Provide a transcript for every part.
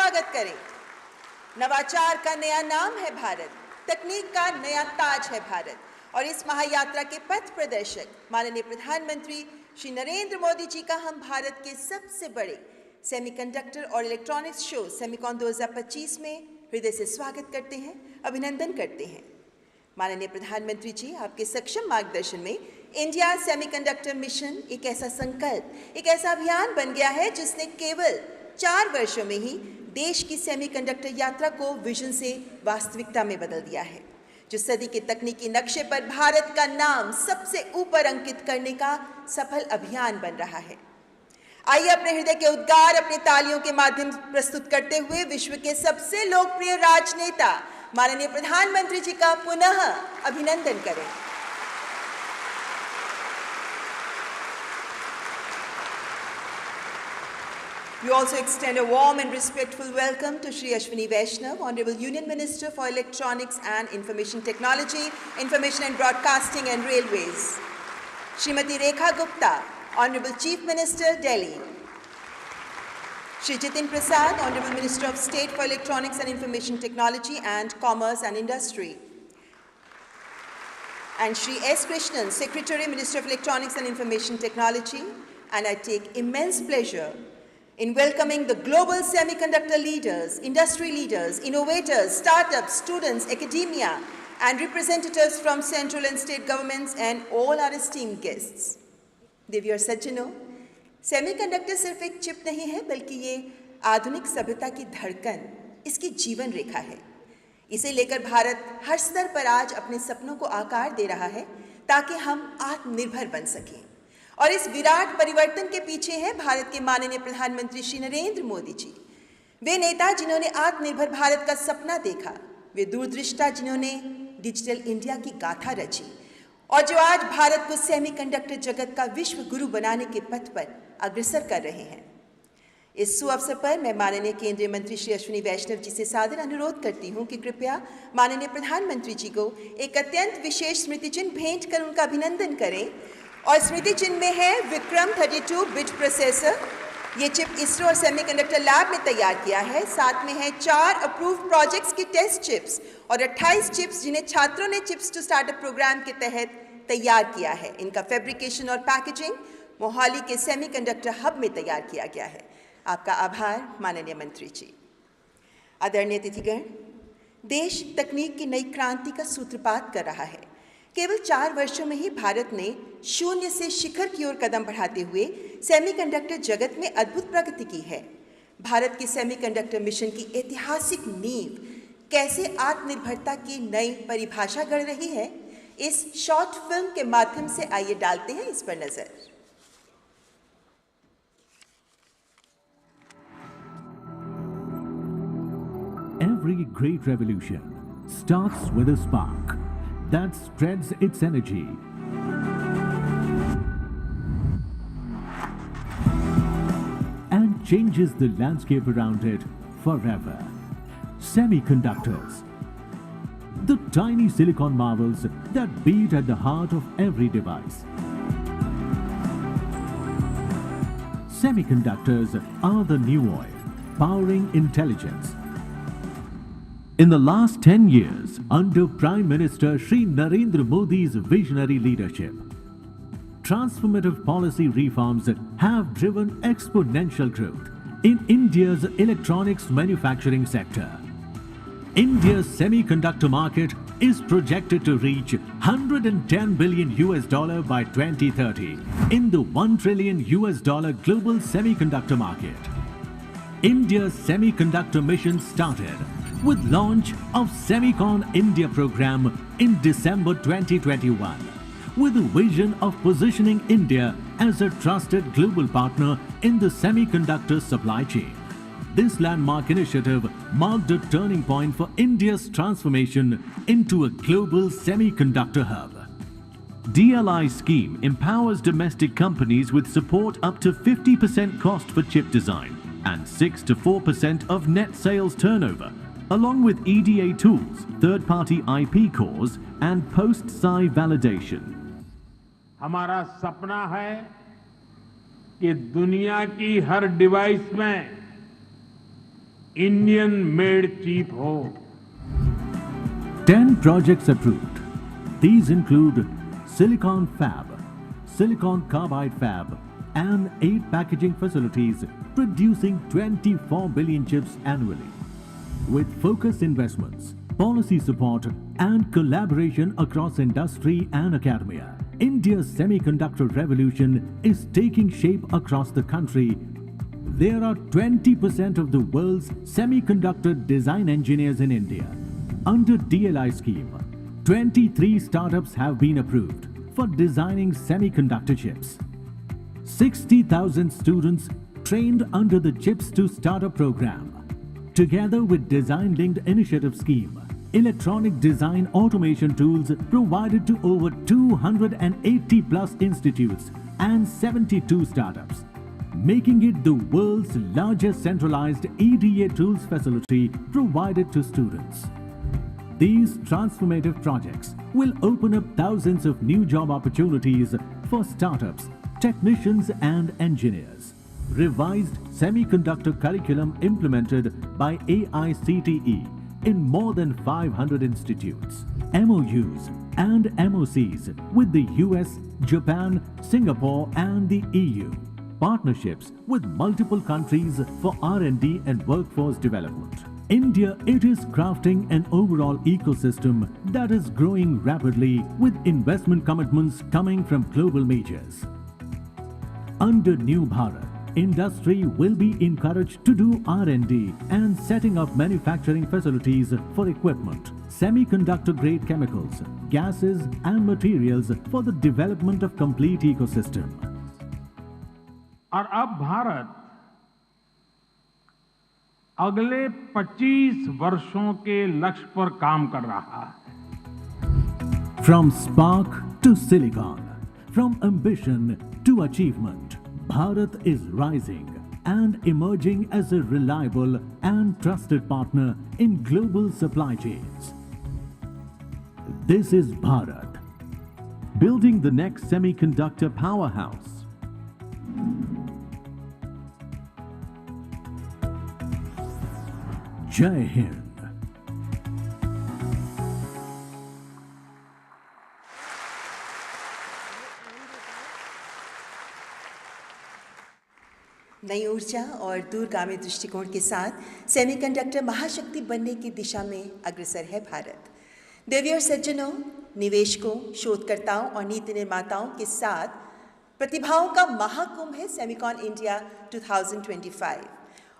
स्वागत करें। नवाचार का नया नाम है भारत, तकनीक का नया ताज है भारत और इस महायात्रा के पथ प्रदर्शक माननीय प्रधानमंत्री श्री नरेंद्र मोदी जी का हम भारत के सबसे बड़े सेमीकंडक्टर और इलेक्ट्रॉनिक्स शो सेमिकॉन 2025 में हृदय से स्वागत करते हैं, अभिनंदन करते हैं। माननीय प्रधानमंत्री जी, आपके सक्षम मार्गदर्शन में इंडिया सेमीकंडक्टर मिशन एक ऐसा संकल्प, एक ऐसा अभियान बन गया है जिसने केवल 4 वर्षों में ही देश की सेमीकंडक्टर यात्रा को विजन से वास्तविकता में बदल दिया है, जो सदी के तकनीकी नक्शे पर भारत का नाम सबसे ऊपर अंकित करने का सफल अभियान बन रहा है। आइए अपने हृदय के उद्गार अपनी तालियों के माध्यम से प्रस्तुत करते हुए विश्व के सबसे लोकप्रिय राजनेता माननीय प्रधानमंत्री जी का पुनः अभिनंदन करें। We also extend a warm and respectful welcome to Shri Ashwini Vaishnav, Honorable Union Minister for Electronics and Information Technology, Information and Broadcasting and Railways. Srimati Rekha Gupta, Honorable Chief Minister, Delhi. Shri Jitin Prasad, Honorable Minister of State for Electronics and Information Technology and Commerce and Industry. And Shri S. Krishnan, Secretary, Minister of Electronics and Information Technology. And I take immense pleasure in welcoming the global semiconductor leaders, industry leaders, innovators, startups, students, academia, and representatives from central and state governments and all our esteemed guests. देवी और सज्जनों, semiconductor सिर्फ एक chip नहीं है, बल्कि ये आधुनिक सभ्यता की धड़कन, इसकी जीवन रेखा है। इसे लेकर भारत हर स्तर पर आज अपने सपनों को आकार दे रहा है ताकि हम आत्मनिर्भर बन सकें। और इस विराट परिवर्तन के पीछे है भारत के माननीय प्रधानमंत्री श्री नरेंद्र मोदी जी। वे नेता जिन्होंने आत्मनिर्भर भारत का सपना देखा, वे दूरदृष्टा जिन्होंने डिजिटल इंडिया की गाथा रची और जो आज भारत को सेमीकंडक्टर जगत का विश्व गुरु बनाने के पथ पर अग्रसर कर रहे हैं। इस सुअवसर पर मैं माननीय केंद्रीय मंत्री श्री अश्विनी वैष्णव जी से सादर अनुरोध करती हूं कि कृपया माननीय प्रधानमंत्री जी को एक अत्यंत विशेष स्मृति चिन्ह भेंट कर उनका अभिनंदन करें। और स्मृति चिन्ह में है विक्रम 32 बिट प्रोसेसर। ये चिप इसरो और सेमीकंडक्टर लैब में तैयार किया है। साथ में है 4 अप्रूव्ड प्रोजेक्ट्स की टेस्ट चिप्स और 28 चिप्स जिन्हें छात्रों ने चिप्स टू स्टार्टअप प्रोग्राम के तहत तैयार किया है। इनका फैब्रिकेशन और पैकेजिंग मोहाली के सेमीकंडक्टर हब में तैयार किया गया है। आपका आभार माननीय मंत्री जी। आदरणीय अतिथिगण, देश तकनीक की नई क्रांति का सूत्रपात कर रहा है। केवल 4 वर्षों में ही भारत ने शून्य से शिखर की ओर कदम बढ़ाते हुए सेमीकंडक्टर जगत में अद्भुत प्रगति की है। भारत की सेमीकंडक्टर मिशन की ऐतिहासिक नींव कैसे आत्मनिर्भरता की नई परिभाषा गढ़ रही है, इस शॉर्ट फिल्म के माध्यम से आइए डालते हैं इस पर नजर। Every great revolution starts with a spark that spreads its energy. And changes the landscape around it forever. Semiconductors. The tiny silicon marvels that beat at the heart of every device. Semiconductors are the new oil, powering intelligence. In the last 10 years, under Prime Minister Shri Narendra Modi's visionary leadership, transformative policy reforms have driven exponential growth in India's electronics manufacturing sector. India's semiconductor market is projected to reach $110 billion by 2030 in the $1 trillion global semiconductor market. India's semiconductor mission started with launch of Semicon India program in December 2021, with a vision of positioning India as a trusted global partner in the semiconductor supply chain. This landmark initiative marked a turning point for India's transformation into a global semiconductor hub. DLI scheme empowers domestic companies with support up to 50% cost for chip design and 6 to 4% of net sales turnover, along with EDA tools, third-party IP cores and post-SI validation. हमारा सपना है कि दुनिया की हर device में Indian made chip हो। 10 projects approved. These include Silicon Fab, Silicon Carbide Fab, and 8 packaging facilities producing 24 billion chips annually. With focused investments, policy support, and collaboration across industry and academia, India's semiconductor revolution is taking shape across the country. There are 20% of the world's semiconductor design engineers in India. Under DLI scheme, 23 startups have been approved for designing semiconductor chips. 60,000 students trained under the Chips to Startup program. Together with Design Linked Initiative scheme, electronic design automation tools provided to over 280 plus institutes and 72 startups, making it the world's largest centralized EDA tools facility provided to students. These transformative projects will open up thousands of new job opportunities for startups, technicians and engineers. Revised semiconductor curriculum implemented by AICTE in more than 500 institutes. MOUs and MOCs with the US, Japan, Singapore and the EU. Partnerships with multiple countries for R&D and workforce development. India, it is crafting an overall ecosystem that is growing rapidly with investment commitments coming from global majors. Under New Bharat, industry will be encouraged to do R&D and setting up manufacturing facilities for equipment, semiconductor-grade chemicals, gases and materials for the development of complete ecosystem. और अब भारत अगले 25 वर्षों के लक्ष्य पर काम कर रहा है। From spark to silicon, from ambition to achievement, Bharat is rising and emerging as a reliable and trusted partner in global supply chains. This is Bharat, building the next semiconductor powerhouse. Jai Hind. नई ऊर्जा और दूरगामी दृष्टिकोण के साथ semiconductor महाशक्ति बनने की दिशा में अग्रसर है भारत। देवी और सज्जनों, निवेशकों, शोधकर्ताओं और नीति निर्माताओं के साथ प्रतिभाओं का महाकुंभ है सेमिकॉन इंडिया 2025।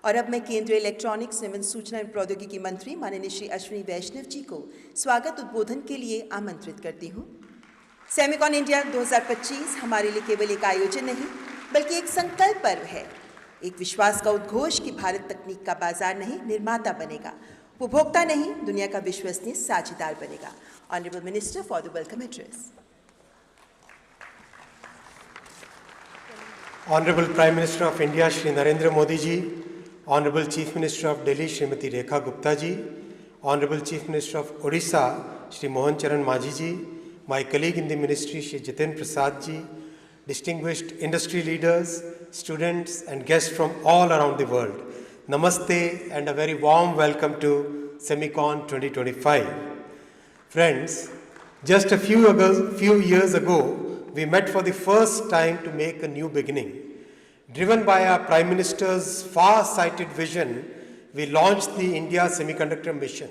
और अब मैं केंद्रीय इलेक्ट्रॉनिक्स एवं सूचना एवं प्रौद्योगिकी मंत्री माननीय श्री अश्विनी वैष्णव जी को स्वागत उद्बोधन के लिए आमंत्रित करती हूँ। सेमिकॉन इंडिया 2025 हमारे लिए केवल एक आयोजन नहीं बल्कि एक संकल्प पर्व है, एक विश्वास का उद्घोष कि भारत तकनीक का बाजार नहीं निर्माता बनेगा, उपभोक्ता नहीं दुनिया का विश्वसनीय साझेदार बनेगा। Honourable minister for the welcome address. Honorable Prime Minister of India Shri Narendra Modi ji, Honorable Chief Minister of Delhi Srimati Rekha Gupta ji, Honorable Chief Minister of Odisha Shri Mohan Charan Majhi ji, my colleague in the ministry Shri Jiten Prasad ji, distinguished industry leaders, students and guests from all around the world, Namaste and a very warm welcome to Semicon 2025. Friends, just a few years ago, we met for the first time to make a new beginning. Driven by our Prime Minister's far-sighted vision, we launched the India Semiconductor Mission.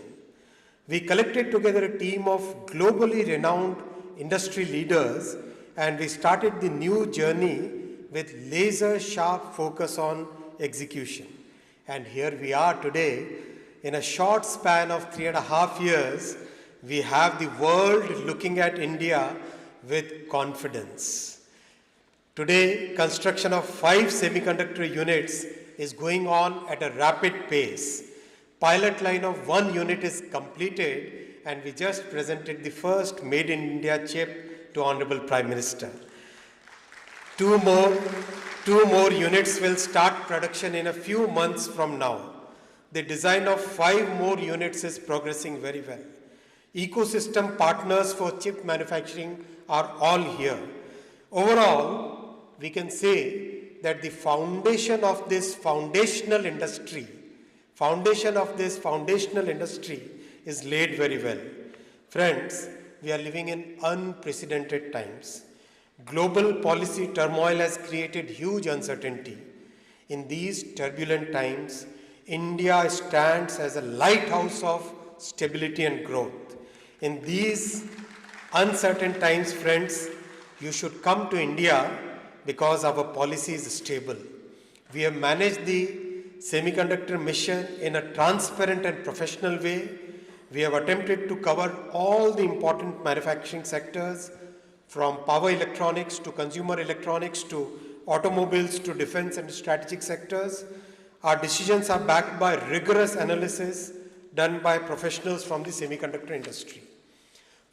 We collected together a team of globally renowned industry leaders and we started the new journey with laser-sharp focus on execution. And here we are today. In a short span of 3.5 years, we have the world looking at India with confidence. Today, construction of 5 semiconductor units is going on at a rapid pace. Pilot line of 1 unit is completed and we just presented the first Made in India chip to Honorable Prime Minister. Two more units will start production in a few months from now. The design of 5 more units is progressing very well. Ecosystem partners for chip manufacturing are all here. Overall, we can say that the foundation of this foundational industry Foundation of this foundational industry is laid very well. Friends, we are living in unprecedented times. Global policy turmoil has created huge uncertainty. In these turbulent times, India stands as a lighthouse of stability and growth. In these uncertain times, friends, you should come to India because our policy is stable. We have managed the semiconductor mission in a transparent and professional way. We have attempted to cover all the important manufacturing sectors, from power electronics to consumer electronics to automobiles to defense and strategic sectors. Our decisions are backed by rigorous analysis done by professionals from the semiconductor industry.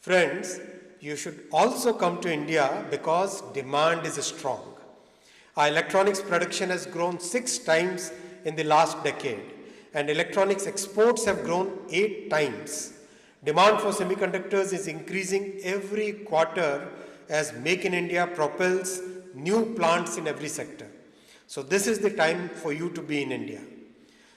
Friends, you should also come to India because demand is strong. Our electronics production has grown 6 times in the last decade, and electronics exports have grown 8 times. Demand for semiconductors is increasing every quarter as Make in India propels new plants in every sector. So this is the time for you to be in India.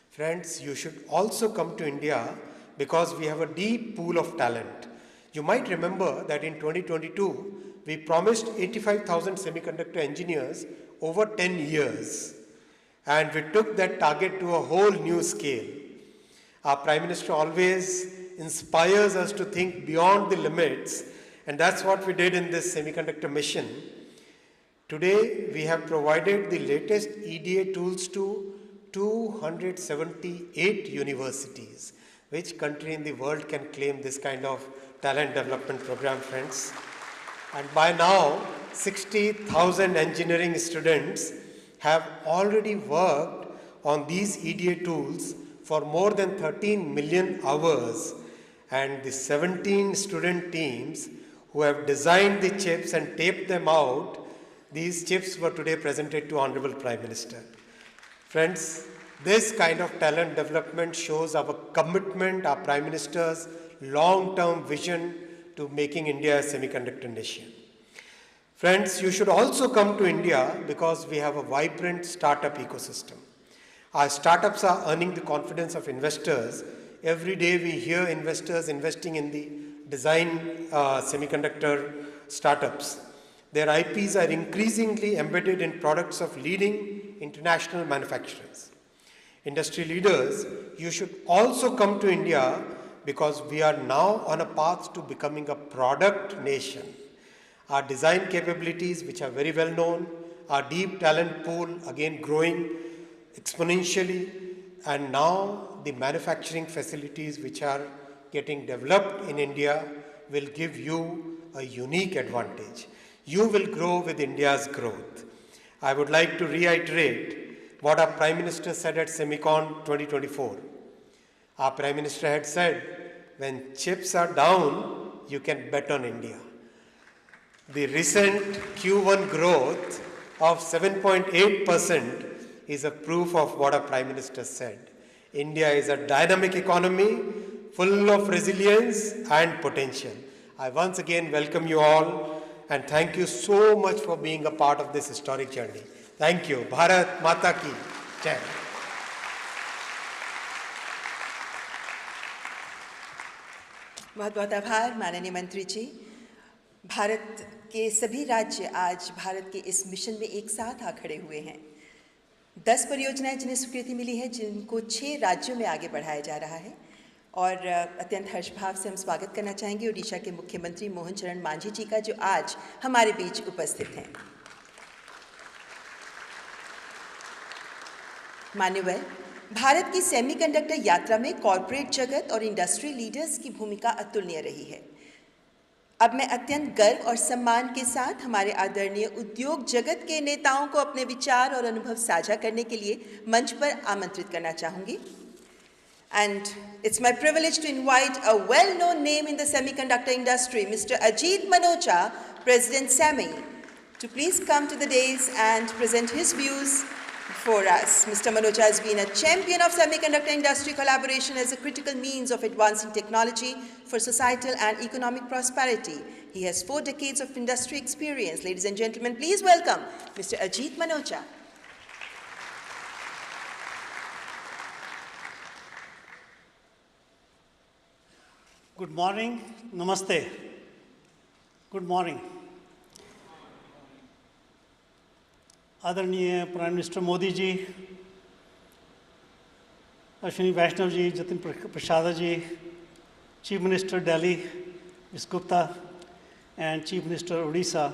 Friends, you should also come to India because we have a deep pool of talent. You might remember that in 2022, we promised 85,000 semiconductor engineers over 10 years. And we took that target to a whole new scale. Our Prime Minister always inspires us to think beyond the limits, and that's what we did in this semiconductor mission. Today, we have provided the latest EDA tools to 278 universities. Which country in the world can claim this kind of talent development program, friends? And by now, 60,000 engineering students have already worked on these EDA tools for more than 13 million hours. And the 17 student teams who have designed the chips and taped them out, these chips were today presented to Honorable Prime Minister. Friends, this kind of talent development shows our commitment, our Prime Minister's long-term vision to making India a semiconductor nation. Friends, you should also come to India because we have a vibrant startup ecosystem. Our startups are earning the confidence of investors. Every day we hear investors investing in the design semiconductor startups. Their IPs are increasingly embedded in products of leading international manufacturers. Industry leaders, you should also come to India because we are now on a path to becoming a product nation. Our design capabilities, which are very well known, our deep talent pool, again growing exponentially, and now the manufacturing facilities which are getting developed in India will give you a unique advantage. You will grow with India's growth. I would like to reiterate what our Prime Minister said at Semicon 2024. Our Prime Minister had said, when chips are down, you can bet on India. The recent Q1 growth of 7.8% is a proof of what our Prime Minister said. India is a dynamic economy full of resilience and potential. I once again welcome you all and thank you so much for being a part of this historic journey. Thank you. Bharat Mata Ki Jai. बहुत बहुत आभार माननीय मंत्री जी। भारत के सभी राज्य आज भारत के इस मिशन में एक साथ आ खड़े हुए हैं। 10 परियोजनाएं जिन्हें स्वीकृति मिली है, जिनको 6 राज्यों में आगे बढ़ाया जा रहा है। और अत्यंत हर्षभाव से हम स्वागत करना चाहेंगे ओडिशा के मुख्यमंत्री मोहन चरण मांझी जी का, जो आज हमारे बीच उपस्थित हैं। मान्यवर, भारत की सेमीकंडक्टर यात्रा में कॉरपोरेट जगत और इंडस्ट्री लीडर्स की भूमिका अतुलनीय रही है। अब मैं अत्यंत गर्व और सम्मान के साथ हमारे आदरणीय उद्योग जगत के नेताओं को अपने विचार और अनुभव साझा करने के लिए मंच पर आमंत्रित करना चाहूँगी। And it's my privilege to invite a well-known name in the semiconductor industry, Mr. Ajit Manocha, President SEMI, to please come to the dais and present his views for us. Mr. Manocha has been a champion of semiconductor industry collaboration as a critical means of advancing technology for societal and economic prosperity. He has 4 decades of industry experience. Ladies and gentlemen, please welcome Mr. Ajit Manocha. Good morning, namaste. Good morning. आदरणीय prime minister Modi ji, Ashwini Vaishnaw ji, Jitin Prasada ji, chief minister Delhi, Ms. Gupta, and Chief Minister Odisha,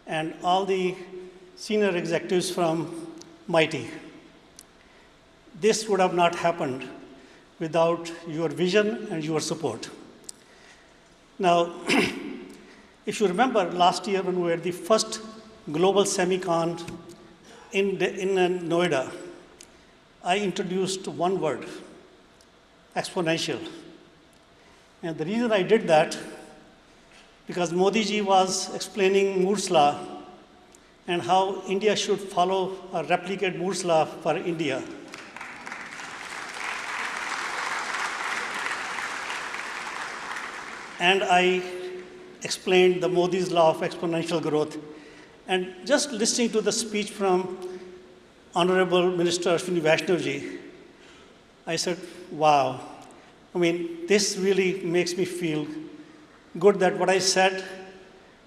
and all the senior executives from MITI. This would have not happened without your vision and your support. Now, if you remember last year when we were the first global semicon in Noida, I introduced one word, exponential. And the reason I did that, because Modi ji was explaining Moore's law and how India should follow or replicate Moore's law for India. And I explained the Modi's law of exponential growth. And just listening to the speech from Honorable Minister Ashwini Vaishnav ji, I said, wow. I mean, this really makes me feel good that what I said,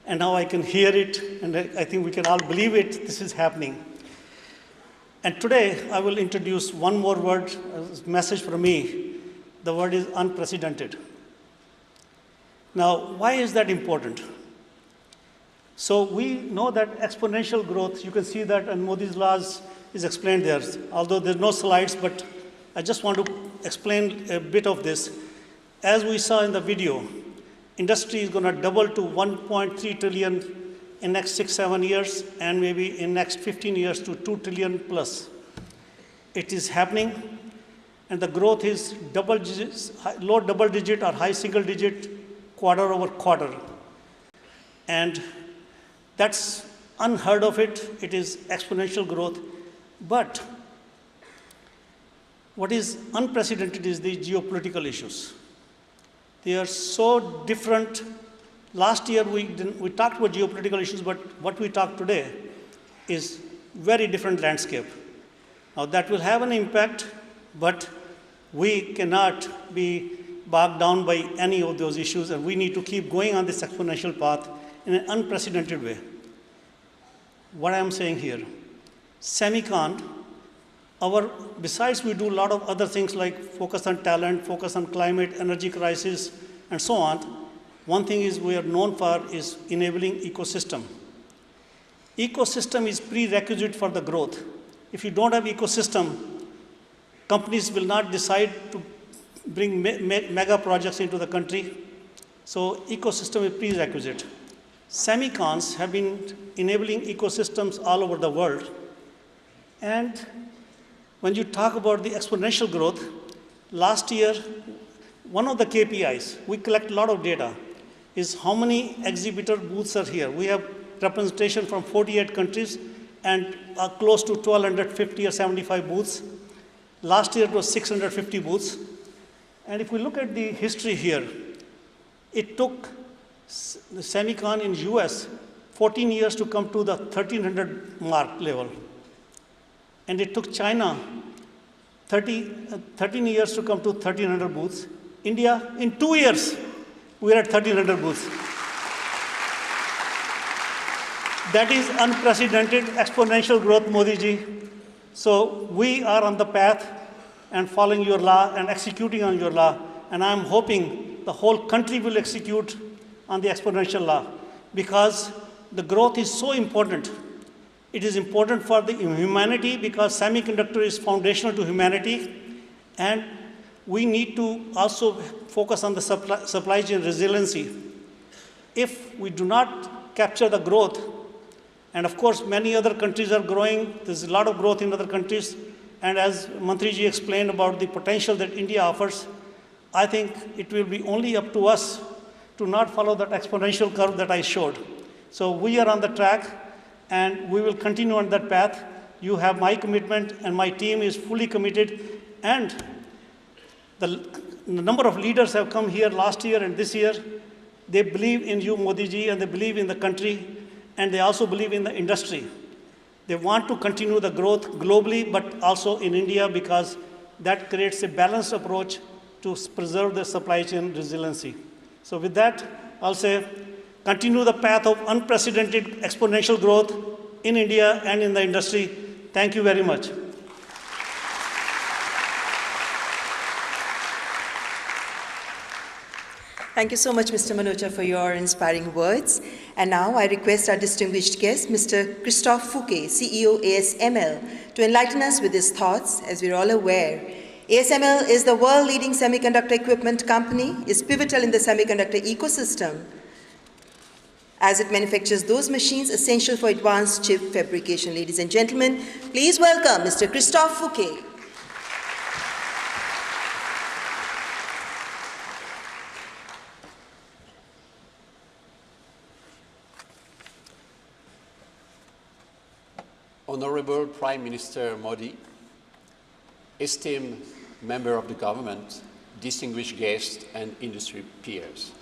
and now I can hear it, and I think we can all believe it, this is happening. And today, I will introduce one more word, a message from me. The word is unprecedented. Now, why is that important? So we know that exponential growth, you can see that in Modi's laws is explained there, although there's no slides, but I just want to explain a bit of this. As we saw in the video, industry is going to double to 1.3 trillion in next 6-7 years, and maybe in next 15 years to 2 trillion plus. It is happening, and the growth is double digits, low double digit or high single digit, quarter over quarter. And that's unheard of it. It is exponential growth. But what is unprecedented is the geopolitical issues. They are so different. Last year we talked about geopolitical issues, but what we talk today is very different landscape. Now that will have an impact, but we cannot be bogged down by any of those issues, and we need to keep going on this exponential path in an unprecedented way. What I am saying here, semicon, besides we do a lot of other things like focus on talent, focus on climate, energy crisis, and so on, one thing is we are known for is enabling ecosystem. Ecosystem is prerequisite for the growth. If you don't have ecosystem, companies will not decide to bring mega projects into the country. So ecosystem is prerequisite. Semicons have been enabling ecosystems all over the world. And when you talk about the exponential growth, last year, one of the KPIs, we collect a lot of data, is how many exhibitor booths are here. We have representation from 48 countries and close to 1,250 or 75 booths. Last year it was 650 booths. And if we look at the history here, it took the semicon in US 14 years to come to the 1,300 mark level. And it took China 13 years to come to 1,300 booths. India, in 2 years, we are at 1,300 booths. That is unprecedented exponential growth, Modi ji. So we are on the path and following your law and executing on your law. And I'm hoping the whole country will execute on the exponential law, because the growth is so important. It is important for the humanity because semiconductor is foundational to humanity, and we need to also focus on the supply chain resiliency. If we do not capture the growth, and of course many other countries are growing, there's a lot of growth in other countries, and as Mantri ji explained about the potential that India offers, I think it will be only up to us to not follow that exponential curve that I showed. So we are on the track, and we will continue on that path. You have my commitment, and my team is fully committed. And the number of leaders have come here last year and this year. They believe in you, Modi ji, and they believe in the country, and they also believe in the industry. They want to continue the growth globally, but also in India, because that creates a balanced approach to preserve the supply chain resiliency. So with that, I'll say, continue the path of unprecedented exponential growth in India and in the industry. Thank you very much. Thank you so much, Mr. Manocha, for your inspiring words. And now I request our distinguished guest, Mr. Christophe Fouquet, CEO ASML, to enlighten us with his thoughts. As we're all aware, ASML is the world-leading semiconductor equipment company, is pivotal in the semiconductor ecosystem, as it manufactures those machines essential for advanced chip fabrication. Ladies and gentlemen, please welcome Mr. Christophe Fouquet. Honorable Prime Minister Modi, esteemed member of the government, distinguished guests and industry peers.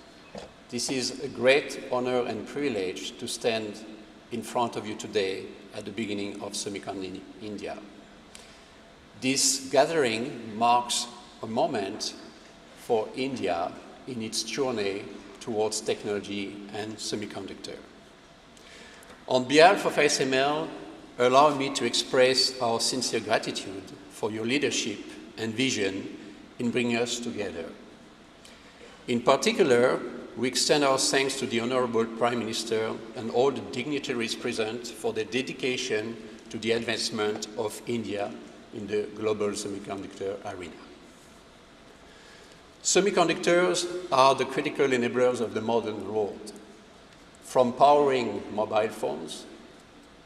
This is a great honor and privilege to stand in front of you today at the beginning of Semicon India. This gathering marks a moment for India in its journey towards technology and semiconductor. On behalf of ASML, allow me to express our sincere gratitude for your leadership and vision in bringing us together. In particular, we extend our thanks to the Honorable Prime Minister and all the dignitaries present for their dedication to the advancement of India in the global semiconductor arena. Semiconductors are the critical enablers of the modern world, from powering mobile phones,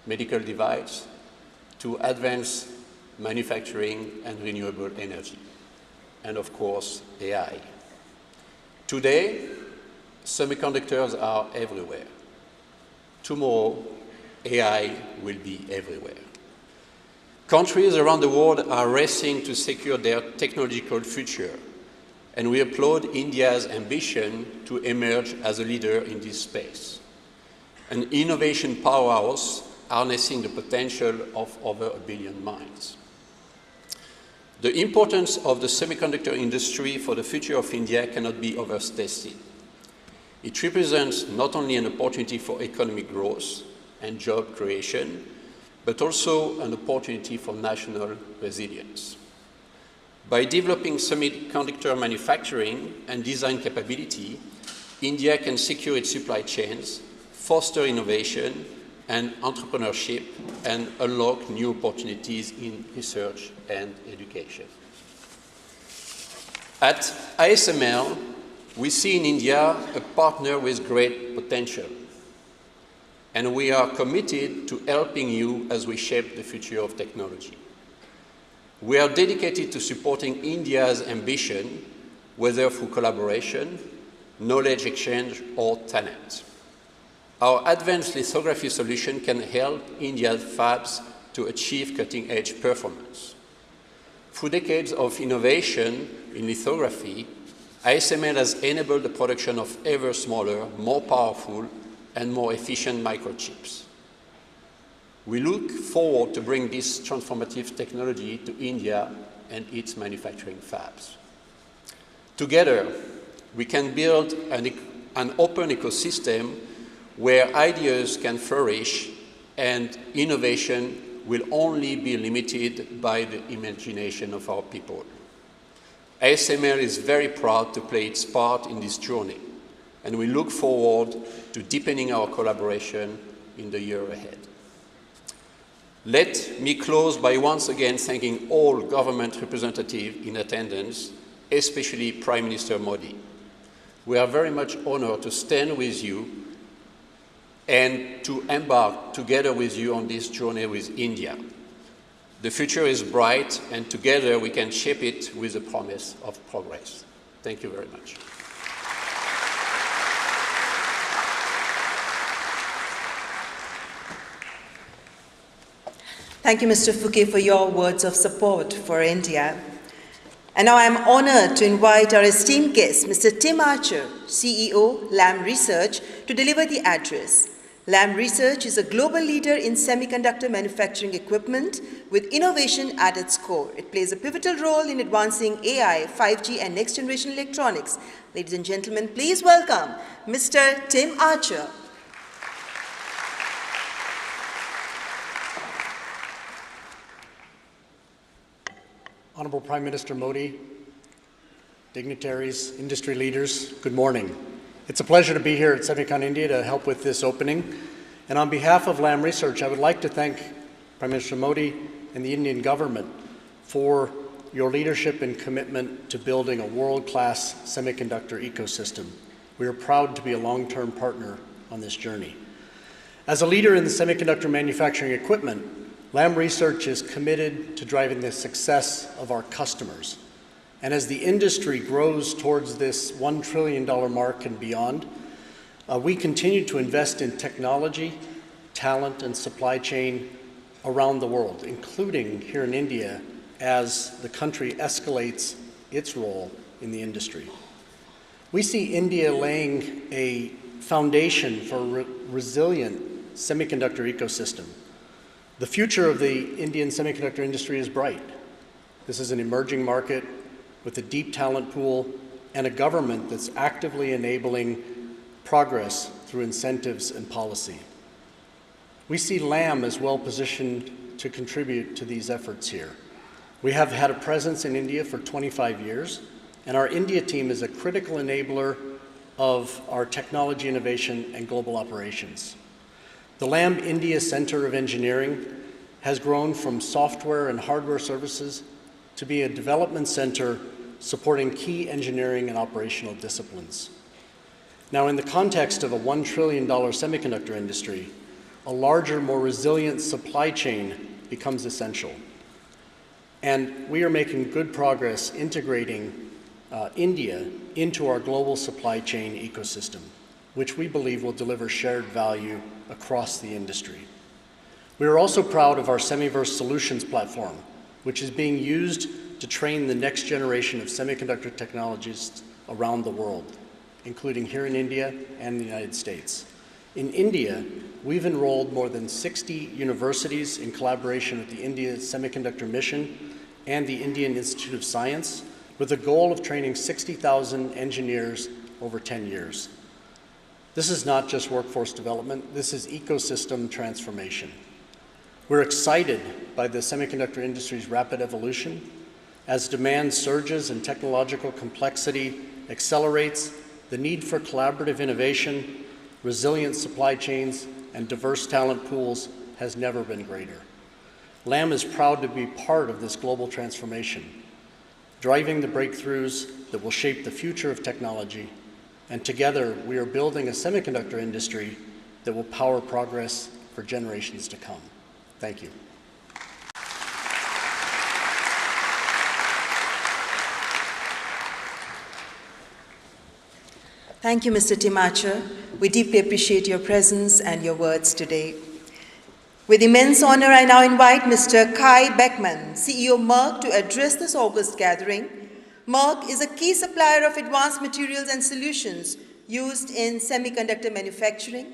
medical devices, to advanced manufacturing and renewable energy, and of course, AI. Today, semiconductors are everywhere. Tomorrow, AI will be everywhere. Countries around the world are racing to secure their technological future, and we applaud India's ambition to emerge as a leader in this space, an innovation powerhouse harnessing the potential of over 1 billion minds. The importance of the semiconductor industry for the future of India cannot be overstated. It represents not only an opportunity for economic growth and job creation, but also an opportunity for national resilience. By developing semiconductor manufacturing and design capability, India can secure its supply chains, foster innovation and entrepreneurship, and unlock new opportunities in research and education. At ASML, we see in India a partner with great potential, and we are committed to helping you as we shape the future of technology. We are dedicated to supporting India's ambition, whether through collaboration, knowledge exchange, or talent. Our advanced lithography solution can help India's fabs to achieve cutting-edge performance. Through decades of innovation in lithography, ASML has enabled the production of ever smaller, more powerful, and more efficient microchips. We look forward to bring this transformative technology to India and its manufacturing fabs. Together, we can build an open ecosystem where ideas can flourish and innovation will only be limited by the imagination of our people. ASML is very proud to play its part in this journey, and we look forward to deepening our collaboration in the year ahead. Let me close by once again thanking all government representatives in attendance, especially Prime Minister Modi. We are very much honored to stand with you and to embark together with you on this journey with India. The future is bright, and together we can shape it with the promise of progress. Thank you very much. Thank you, Mr. Fouquet, for your words of support for India. And now I am honored to invite our esteemed guest, Mr. Tim Archer, CEO, Lam Research, to deliver the address. Lam Research is a global leader in semiconductor manufacturing equipment with innovation at its core. It plays a pivotal role in advancing AI, 5G, and next-generation electronics. Ladies and gentlemen, please welcome Mr. Tim Archer. Honorable Prime Minister Modi, dignitaries, industry leaders, good morning. It's a pleasure to be here at Semicon India to help with this opening. And on behalf of Lam Research, I would like to thank Prime Minister Modi and the Indian government for your leadership and commitment to building a world-class semiconductor ecosystem. We are proud to be a long-term partner on this journey. As a leader in the semiconductor manufacturing equipment, Lam Research is committed to driving the success of our customers. And as the industry grows towards this $1 trillion mark and beyond, we continue to invest in technology, talent, and supply chain around the world, including here in India, as the country escalates its role in the industry. We see India laying a foundation for a resilient semiconductor ecosystem. The future of the Indian semiconductor industry is bright. This is an emerging market with a deep talent pool and a government that's actively enabling progress through incentives and policy. We see Lam as well positioned to contribute to these efforts here. We have had a presence in India for 25 years, and our India team is a critical enabler of our technology innovation and global operations. The Lam India Center of Engineering has grown from software and hardware services to be a development center supporting key engineering and operational disciplines. Now, in the context of a $1 trillion semiconductor industry, a larger, more resilient supply chain becomes essential. And we are making good progress integrating India into our global supply chain ecosystem, which we believe will deliver shared value across the industry. We are also proud of our Semiverse Solutions platform, which is being used to train the next generation of semiconductor technologists around the world, including here in India and the United States. In India, we've enrolled more than 60 universities in collaboration with the India Semiconductor Mission and the Indian Institute of Science, with the goal of training 60,000 engineers over 10 years. This is not just workforce development, this is ecosystem transformation. We're excited by the semiconductor industry's rapid evolution. As demand surges and technological complexity accelerates, the need for collaborative innovation, resilient supply chains, and diverse talent pools has never been greater. Lam is proud to be part of this global transformation, driving the breakthroughs that will shape the future of technology. And together, we are building a semiconductor industry that will power progress for generations to come. Thank you. Thank you, Mr. Tim Archer. We deeply appreciate your presence and your words today. With immense honor, I now invite Mr. Kai Beckmann, CEO Merck, to address this august gathering. Merck is a key supplier of advanced materials and solutions used in semiconductor manufacturing,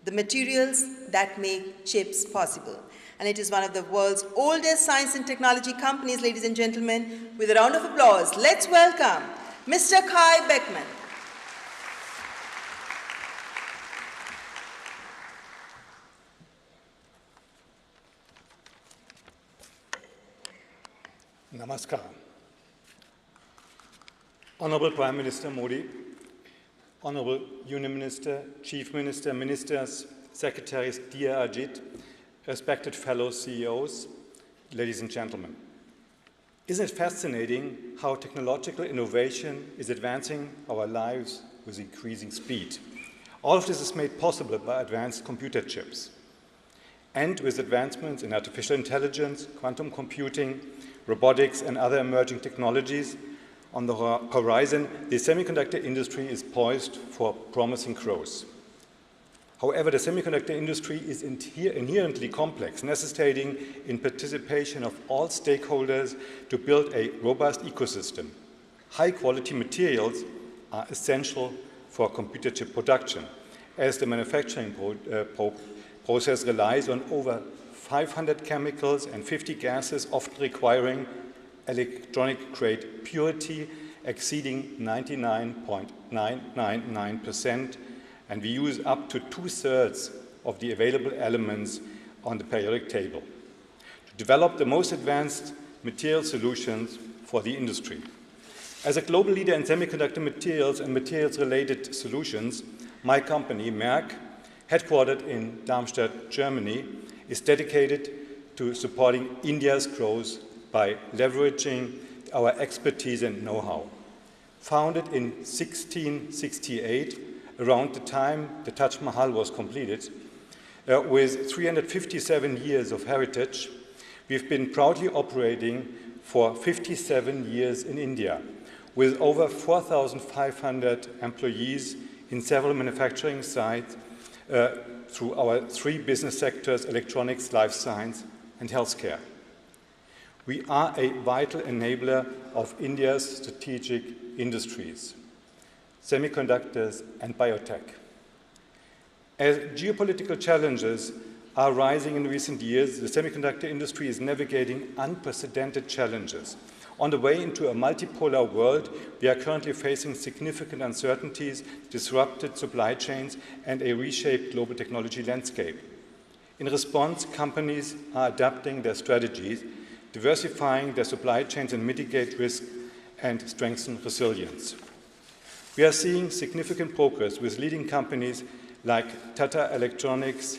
the materials that make chips possible. And it is one of the world's oldest science and technology companies, ladies and gentlemen. With a round of applause, let's welcome Mr. Kai Beckmann. Namaskar. Honorable Prime Minister Modi, Honorable Union Minister, Chief Minister, Ministers, Secretaries, dear Ajit, respected fellow CEOs, ladies and gentlemen. Isn't it fascinating how technological innovation is advancing our lives with increasing speed? All of this is made possible by advanced computer chips. And with advancements in artificial intelligence, quantum computing, robotics, and other emerging technologies on the horizon, the semiconductor industry is poised for promising growth. However, the semiconductor industry is inherently complex, necessitating in participation of all stakeholders to build a robust ecosystem. High-quality materials are essential for computer chip production, as the manufacturing process relies on over 500 chemicals and 50 gases, often requiring electronic-grade purity exceeding 99.999%, and we use up to 2/3 of the available elements on the periodic table to develop the most advanced material solutions for the industry. As a global leader in semiconductor materials and materials-related solutions, my company, Merck, headquartered in Darmstadt, Germany, is dedicated to supporting India's growth by leveraging our expertise and know-how. Founded in 1668, around the time the Taj Mahal was completed, with 357 years of heritage, we've been proudly operating for 57 years in India, with over 4,500 employees in several manufacturing sites through our 3 business sectors: electronics, life science, and healthcare. We are a vital enabler of India's strategic industries, semiconductors and biotech. As geopolitical challenges are rising in recent years, the semiconductor industry is navigating unprecedented challenges. On the way into a multipolar world, we are currently facing significant uncertainties, disrupted supply chains, and a reshaped global technology landscape. In response, companies are adapting their strategies, diversifying their supply chains and mitigate risk and strengthen resilience. We are seeing significant progress with leading companies like Tata Electronics,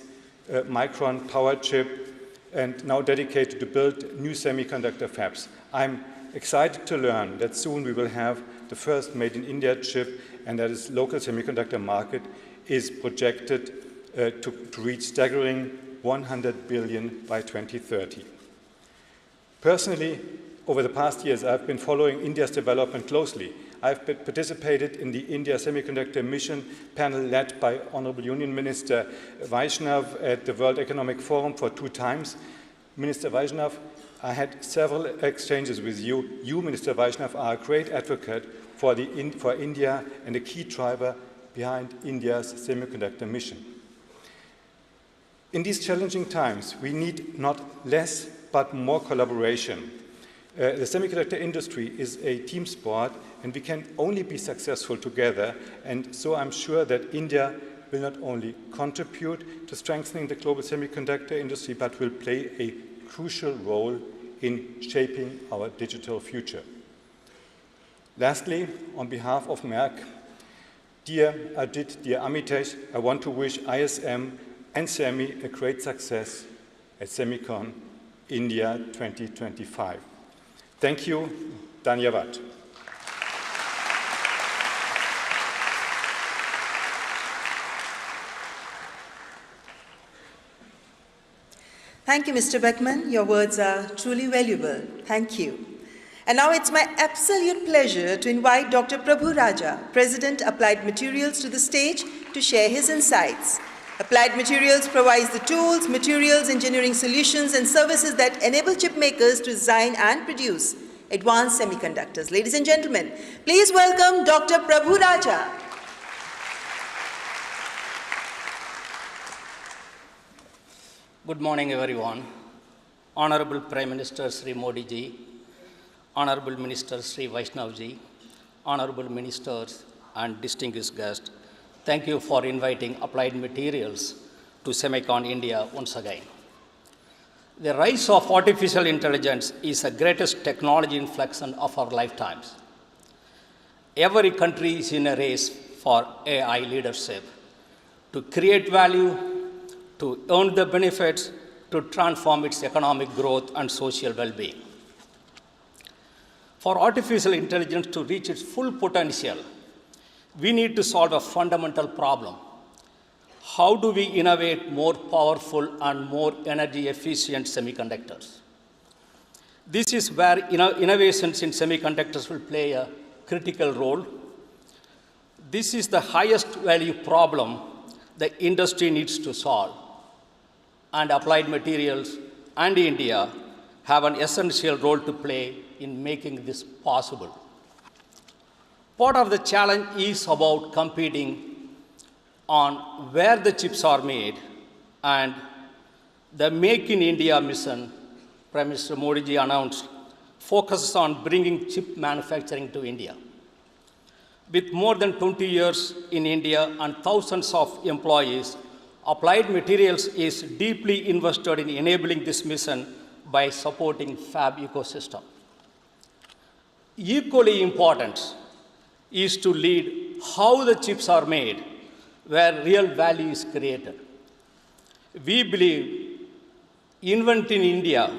Micron, Powerchip, and now dedicated to build new semiconductor fabs. I'm excited to learn that soon we will have the first Made in India chip, and that its local semiconductor market is projected to reach staggering 100 billion by 2030. Personally, over the past years, I've been following India's development closely. I've participated in the India Semiconductor Mission panel led by Honorable Union Minister Vaishnav at the World Economic Forum for 2 times. Minister Vaishnav, I had several exchanges with you. You, Minister Vaishnav, are a great advocate for India and a key driver behind India's semiconductor mission. In these challenging times, we need not less but more collaboration. The semiconductor industry is a team sport, and we can only be successful together. And so I'm sure that India will not only contribute to strengthening the global semiconductor industry, but will play a crucial role in shaping our digital future. Lastly, on behalf of Merck, dear Ajit, dear Amitesh, I want to wish ISM and SEMI a great success at Semicon India 2025. Thank you. Dhanyavad. Thank you, Mr. Beckman. Your words are truly valuable. Thank you. And now it's my absolute pleasure to invite Dr. Prabhu Raja, President, Applied Materials, to the stage to share his insights. Applied Materials provides the tools, materials, engineering solutions, and services that enable chip makers to design and produce advanced semiconductors. Ladies and gentlemen, please welcome Dr. Prabhu Raja. Good morning, everyone. Honorable Prime Minister Sri Modi ji, Honorable Minister Sri Vaishnav ji, Honorable Ministers and distinguished guests, thank you for inviting Applied Materials to Semicon India once again. The rise of artificial intelligence is the greatest technology inflection of our lifetimes. Every country is in a race for AI leadership to create value, to earn the benefits, to transform its economic growth and social well-being. For artificial intelligence to reach its full potential, we need to solve a fundamental problem. How do we innovate more powerful and more energy-efficient semiconductors? This is where innovations in semiconductors will play a critical role. This is the highest value problem the industry needs to solve. And Applied Materials and India have an essential role to play in making this possible. Part of the challenge is about competing on where the chips are made, and the Make in India mission Prime Minister Modi ji announced focuses on bringing chip manufacturing to India. With more than 20 years in India and thousands of employees, Applied Materials is deeply invested in enabling this mission by supporting fab ecosystem. Equally important is to lead how the chips are made, where real value is created. We believe Invent in India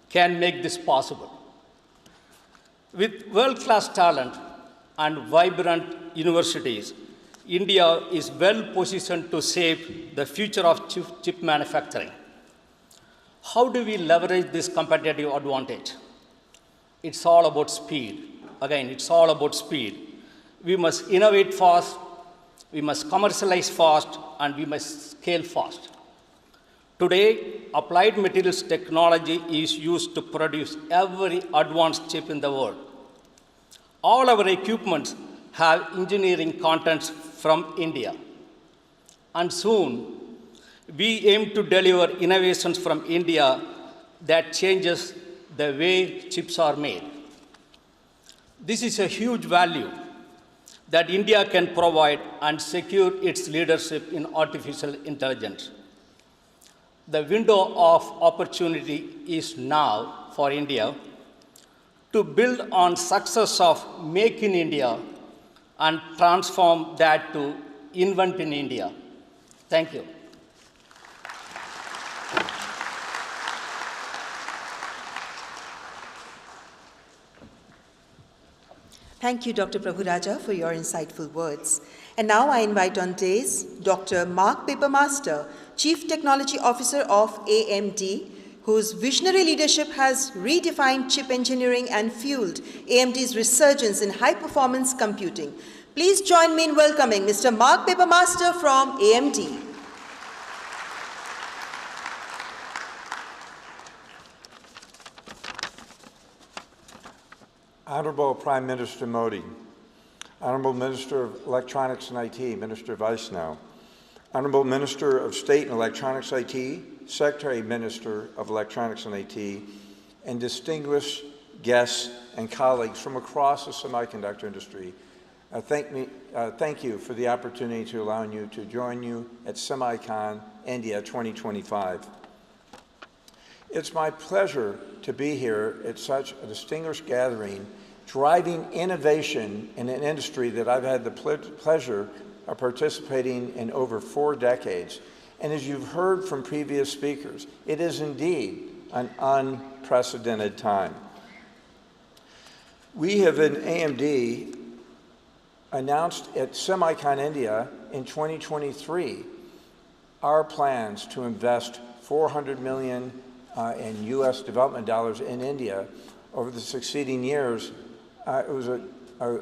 can make this possible. With world-class talent and vibrant universities, India is well positioned to shape the future of chip manufacturing. How do we leverage this competitive advantage? It's all about speed. Again, it's all about speed. We must innovate fast, we must commercialize fast, and we must scale fast. Today, Applied Materials technology is used to produce every advanced chip in the world. All our equipments have engineering contents from India. And soon, we aim to deliver innovations from India that changes the way chips are made. This is a huge value that India can provide and secure its leadership in artificial intelligence. The window of opportunity is now for India to build on success of Make in India and transform that to Invent in India. Thank you. Thank you, Dr. Prabhuraja, for your insightful words. And now I invite on dais Dr. Mark Papermaster, Chief Technology Officer of AMD, whose visionary leadership has redefined chip engineering and fueled AMD's resurgence in high-performance computing. Please join me in welcoming Mr. Mark Papermaster from AMD. Honorable Prime Minister Modi, Honorable Minister of Electronics and IT, Minister Vaishnaw, Honorable Minister of State and Electronics IT, Secretary Minister of Electronics and IT, and distinguished guests and colleagues from across the semiconductor industry, thank you for the opportunity to allow you to join you at SemiCon India 2025. It's my pleasure to be here at such a distinguished gathering, driving innovation in an industry that I've had the pleasure of participating in over 4 decades. And as you've heard from previous speakers, it is indeed an unprecedented time. We have in AMD announced at SemiCon India in 2023 our plans to invest $400 million in U.S. development dollars in India over the succeeding years. It was a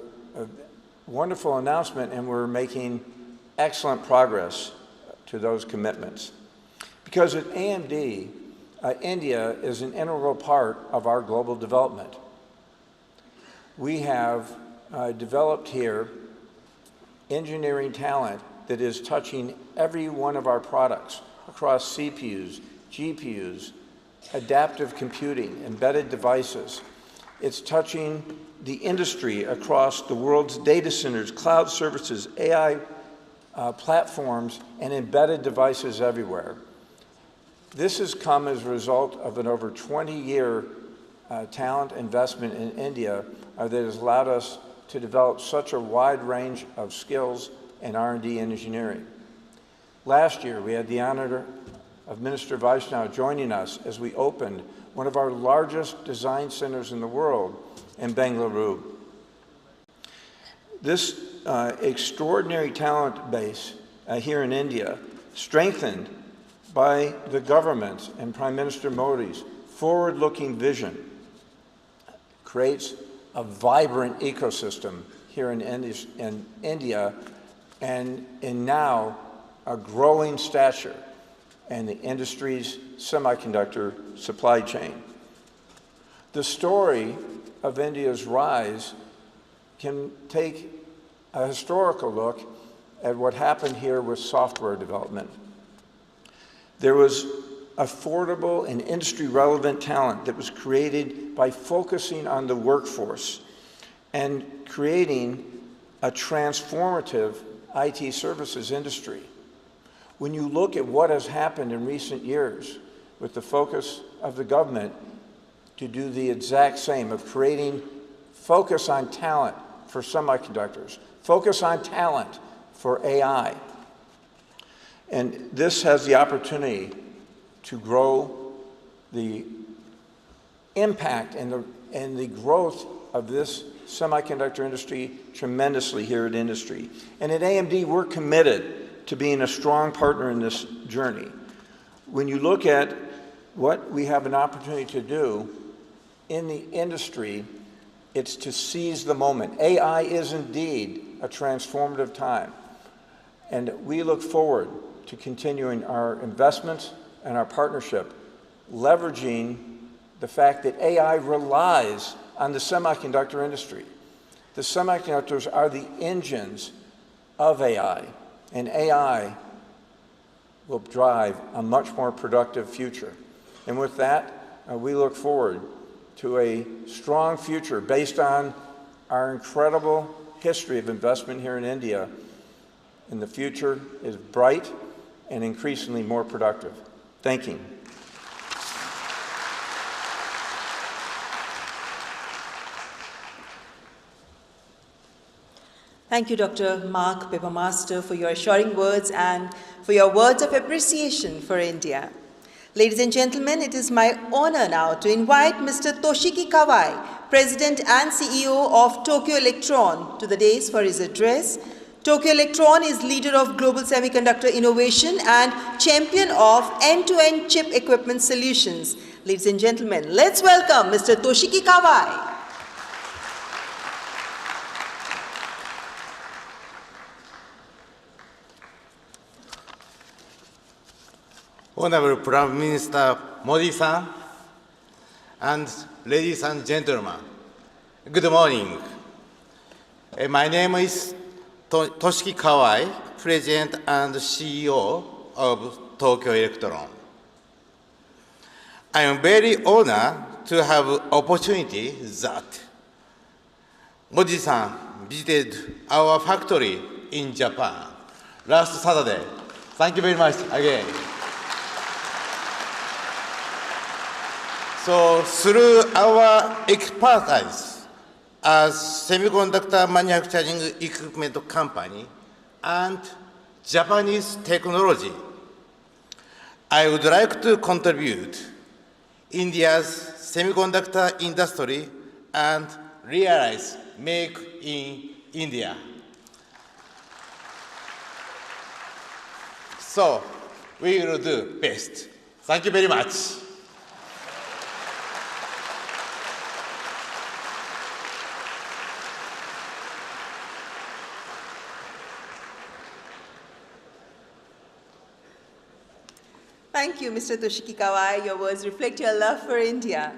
wonderful announcement, and we're making excellent progress to those commitments. Because at AMD, India is an integral part of our global development. We have developed here engineering talent that is touching every one of our products across CPUs, GPUs, adaptive computing, embedded devices. It's touching the industry across the world's data centers, cloud services, AI platforms, and embedded devices everywhere. This has come as a result of an over 20-year talent investment in India that has allowed us to develop such a wide range of skills in R&D and engineering. Last year, we had the honor of Minister Vaishnaw joining us as we opened one of our largest design centers in the world in Bengaluru. This extraordinary talent base here in India, strengthened by the government and Prime Minister Modi's forward-looking vision, creates a vibrant ecosystem here in India and in now a growing stature in the industry's semiconductor supply chain. The story of India's rise can take a historical look at what happened here with software development. There was affordable and industry-relevant talent that was created by focusing on the workforce and creating a transformative IT services industry. When you look at what has happened in recent years with the focus of the government to do the exact same, of creating focus on talent for semiconductors, focus on talent for AI. And this has the opportunity to grow the impact and the growth of this semiconductor industry tremendously here at Industry. And at AMD, we're committed to being a strong partner in this journey. When you look at what we have an opportunity to do in the industry, it's to seize the moment. AI is indeed a transformative time. And we look forward to continuing our investments and our partnership, leveraging the fact that AI relies on the semiconductor industry. The semiconductors are the engines of AI, and AI will drive a much more productive future. And with that, we look forward to a strong future based on our incredible history of investment here in India. And the future is bright and increasingly more productive. Thank you. Thank you, Dr. Mark Papermaster, for your assuring words and for your words of appreciation for India. Ladies and gentlemen, it is my honor now to invite Mr. Toshiki Kawai, President and CEO of Tokyo Electron, to the dais for his address. Tokyo Electron is leader of global semiconductor innovation and champion of end-to-end chip equipment solutions. Ladies and gentlemen, let's welcome Mr. Toshiki Kawai. Honorable Prime Minister Modi-san, and ladies and gentlemen, good morning. My name is Toshiki Kawai, President and CEO of Tokyo Electron. I am very honored to have opportunity that Modi-san visited our factory in Japan last Saturday. Thank you very much again. So through our expertise as semiconductor manufacturing equipment company and Japanese technology, I would like to contribute India's semiconductor industry and realize Make in India. So we will do best. Thank you very much. Thank you, Mr. Toshiki Kawai. Your words reflect your love for India.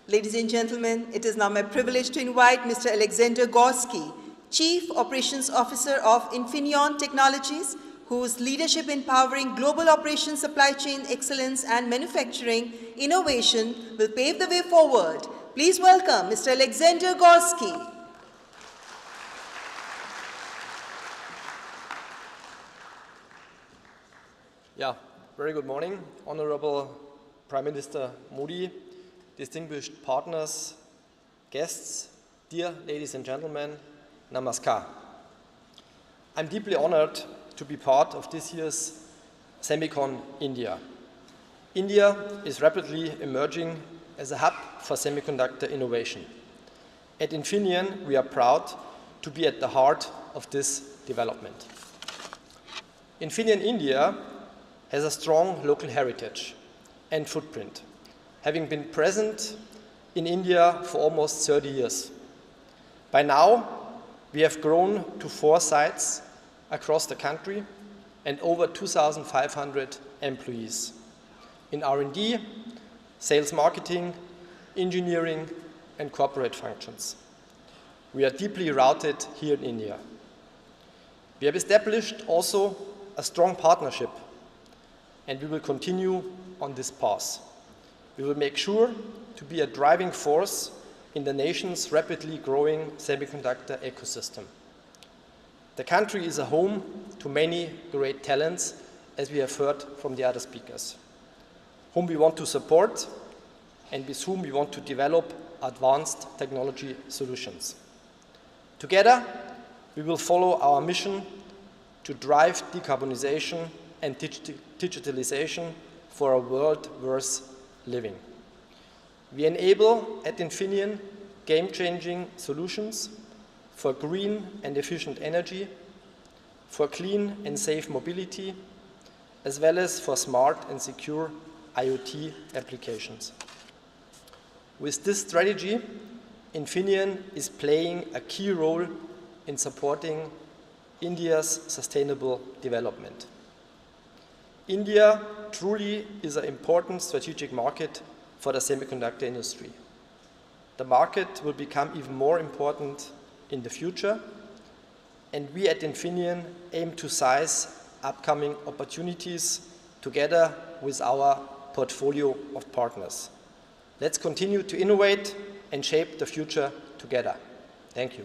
Ladies and gentlemen, it is now my privilege to invite Mr. Alexander Gorski, Chief Operations Officer of Infineon Technologies, whose leadership in powering global operations, supply chain excellence, and manufacturing innovation will pave the way forward. Please welcome Mr. Alexander Gorski. Yeah. Very good morning, Honorable Prime Minister Modi, distinguished partners, guests, dear ladies and gentlemen, namaskar. I'm deeply honored to be part of this year's Semicon India. India is rapidly emerging as a hub for semiconductor innovation. At Infineon, we are proud to be at the heart of this development. Infineon India has a strong local heritage and footprint, having been present in India for almost 30 years. By now, we have grown to 4 sites across the country and over 2,500 employees in R&D, sales marketing, engineering, and corporate functions. We are deeply rooted here in India. We have established also a strong partnership, and we will continue on this path. We will make sure to be a driving force in the nation's rapidly growing semiconductor ecosystem. The country is a home to many great talents, as we have heard from the other speakers, whom we want to support and with whom we want to develop advanced technology solutions. Together, we will follow our mission to drive decarbonization and digitalization for a world worth living. We enable at Infineon game-changing solutions for green and efficient energy, for clean and safe mobility, as well as for smart and secure IoT applications. With this strategy, Infineon is playing a key role in supporting India's sustainable development. India truly is an important strategic market for the semiconductor industry. The market will become even more important in the future, and we at Infineon aim to seize upcoming opportunities together with our portfolio of partners. Let's continue to innovate and shape the future together. Thank you.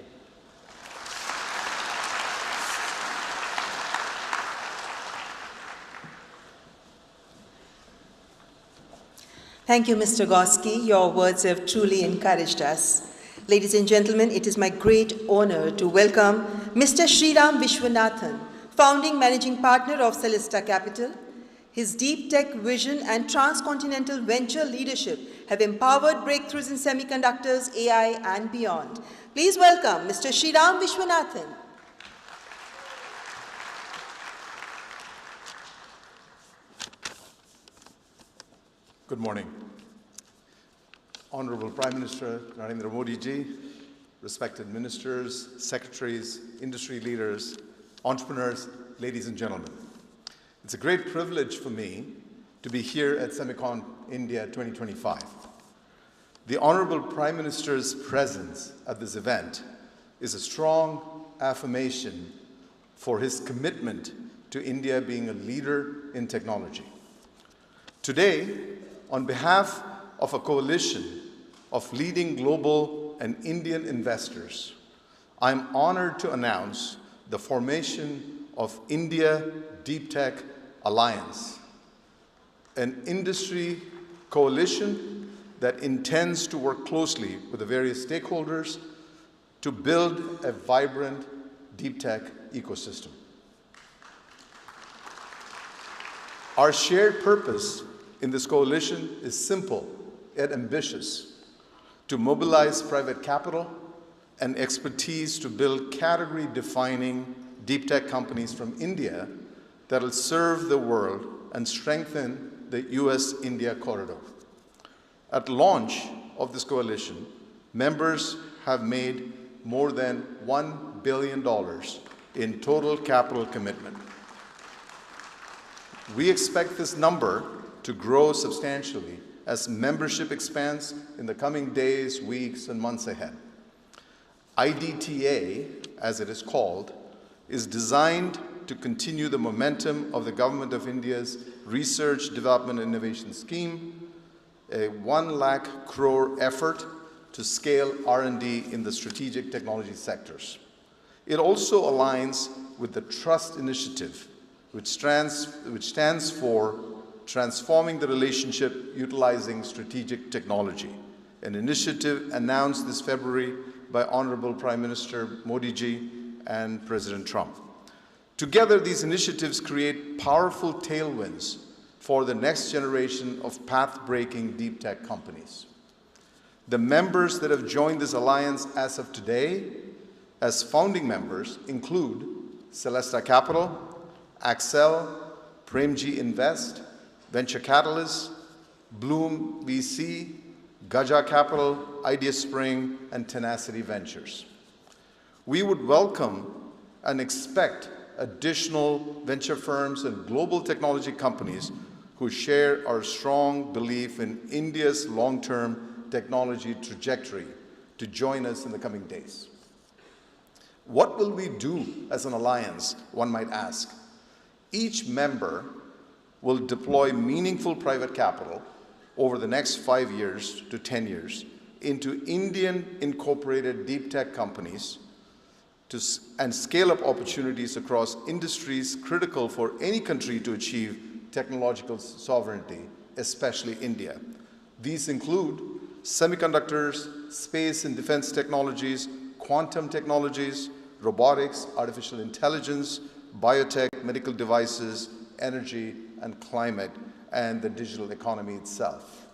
Thank you, Mr. Goski. Your words have truly encouraged us. Ladies and gentlemen, it is my great honor to welcome Mr. Sriram Vishwanathan, founding managing partner of Celesta Capital. His deep tech vision and transcontinental venture leadership have empowered breakthroughs in semiconductors, AI, and beyond. Please welcome Mr. Sriram Vishwanathan. Good morning. Honorable Prime Minister Narendra Modi ji, respected ministers, secretaries, industry leaders, entrepreneurs, ladies and gentlemen. It's a great privilege for me to be here at Semicon India 2025. The Honorable Prime Minister's presence at this event is a strong affirmation for his commitment to India being a leader in technology. Today, on behalf of a coalition of leading global and Indian investors, I'm honored to announce the formation of India Deep Tech Alliance, an industry coalition that intends to work closely with the various stakeholders to build a vibrant deep tech ecosystem. Our shared purpose in this coalition is simple yet ambitious: to mobilize private capital and expertise to build category-defining deep tech companies from India that will serve the world and strengthen the US-India corridor. At launch of this coalition, members have made more than $1 billion in total capital commitment. We expect this number to grow substantially as membership expands in the coming days, weeks, and months ahead. IDTA, as it is called, is designed to continue the momentum of the Government of India's Research, Development, and Innovation Scheme, a 1 lakh crore effort to scale R&D in the strategic technology sectors. It also aligns with the Trust Initiative, which stands for Transforming the Relationship Utilizing Strategic Technology, an initiative announced this February by Honorable Prime Minister Modi ji and President Trump. Together, these initiatives create powerful tailwinds for the next generation of path-breaking deep tech companies. The members that have joined this alliance as of today as founding members include Celesta Capital, Accel, Premji Invest, Venture Catalyst, Bloom VC, Gaja Capital, Idea Spring, and Tenacity Ventures. We would welcome and expect additional venture firms and global technology companies who share our strong belief in India's long-term technology trajectory to join us in the coming days. What will we do as an alliance, one might ask? Each member will deploy meaningful private capital over the next 5 years to 10 years into Indian incorporated deep tech companies and scale up opportunities across industries critical for any country to achieve technological sovereignty, especially India. These include semiconductors, space and defense technologies, quantum technologies, robotics, artificial intelligence, biotech, medical devices, energy and climate, and the digital economy itself.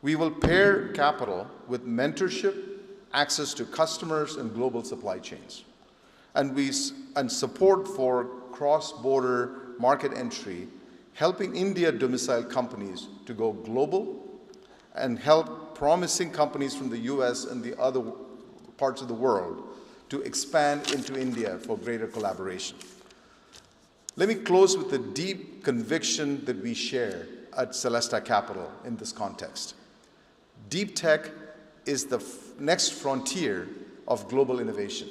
We will pair capital with mentorship, access to customers and global supply chains, and support for cross-border market entry, helping India domicile companies to go global and help promising companies from the US and the other parts of the world to expand into India for greater collaboration. Let me close with the deep conviction that we share at Celesta Capital in this context. Deep tech is the next frontier of global innovation.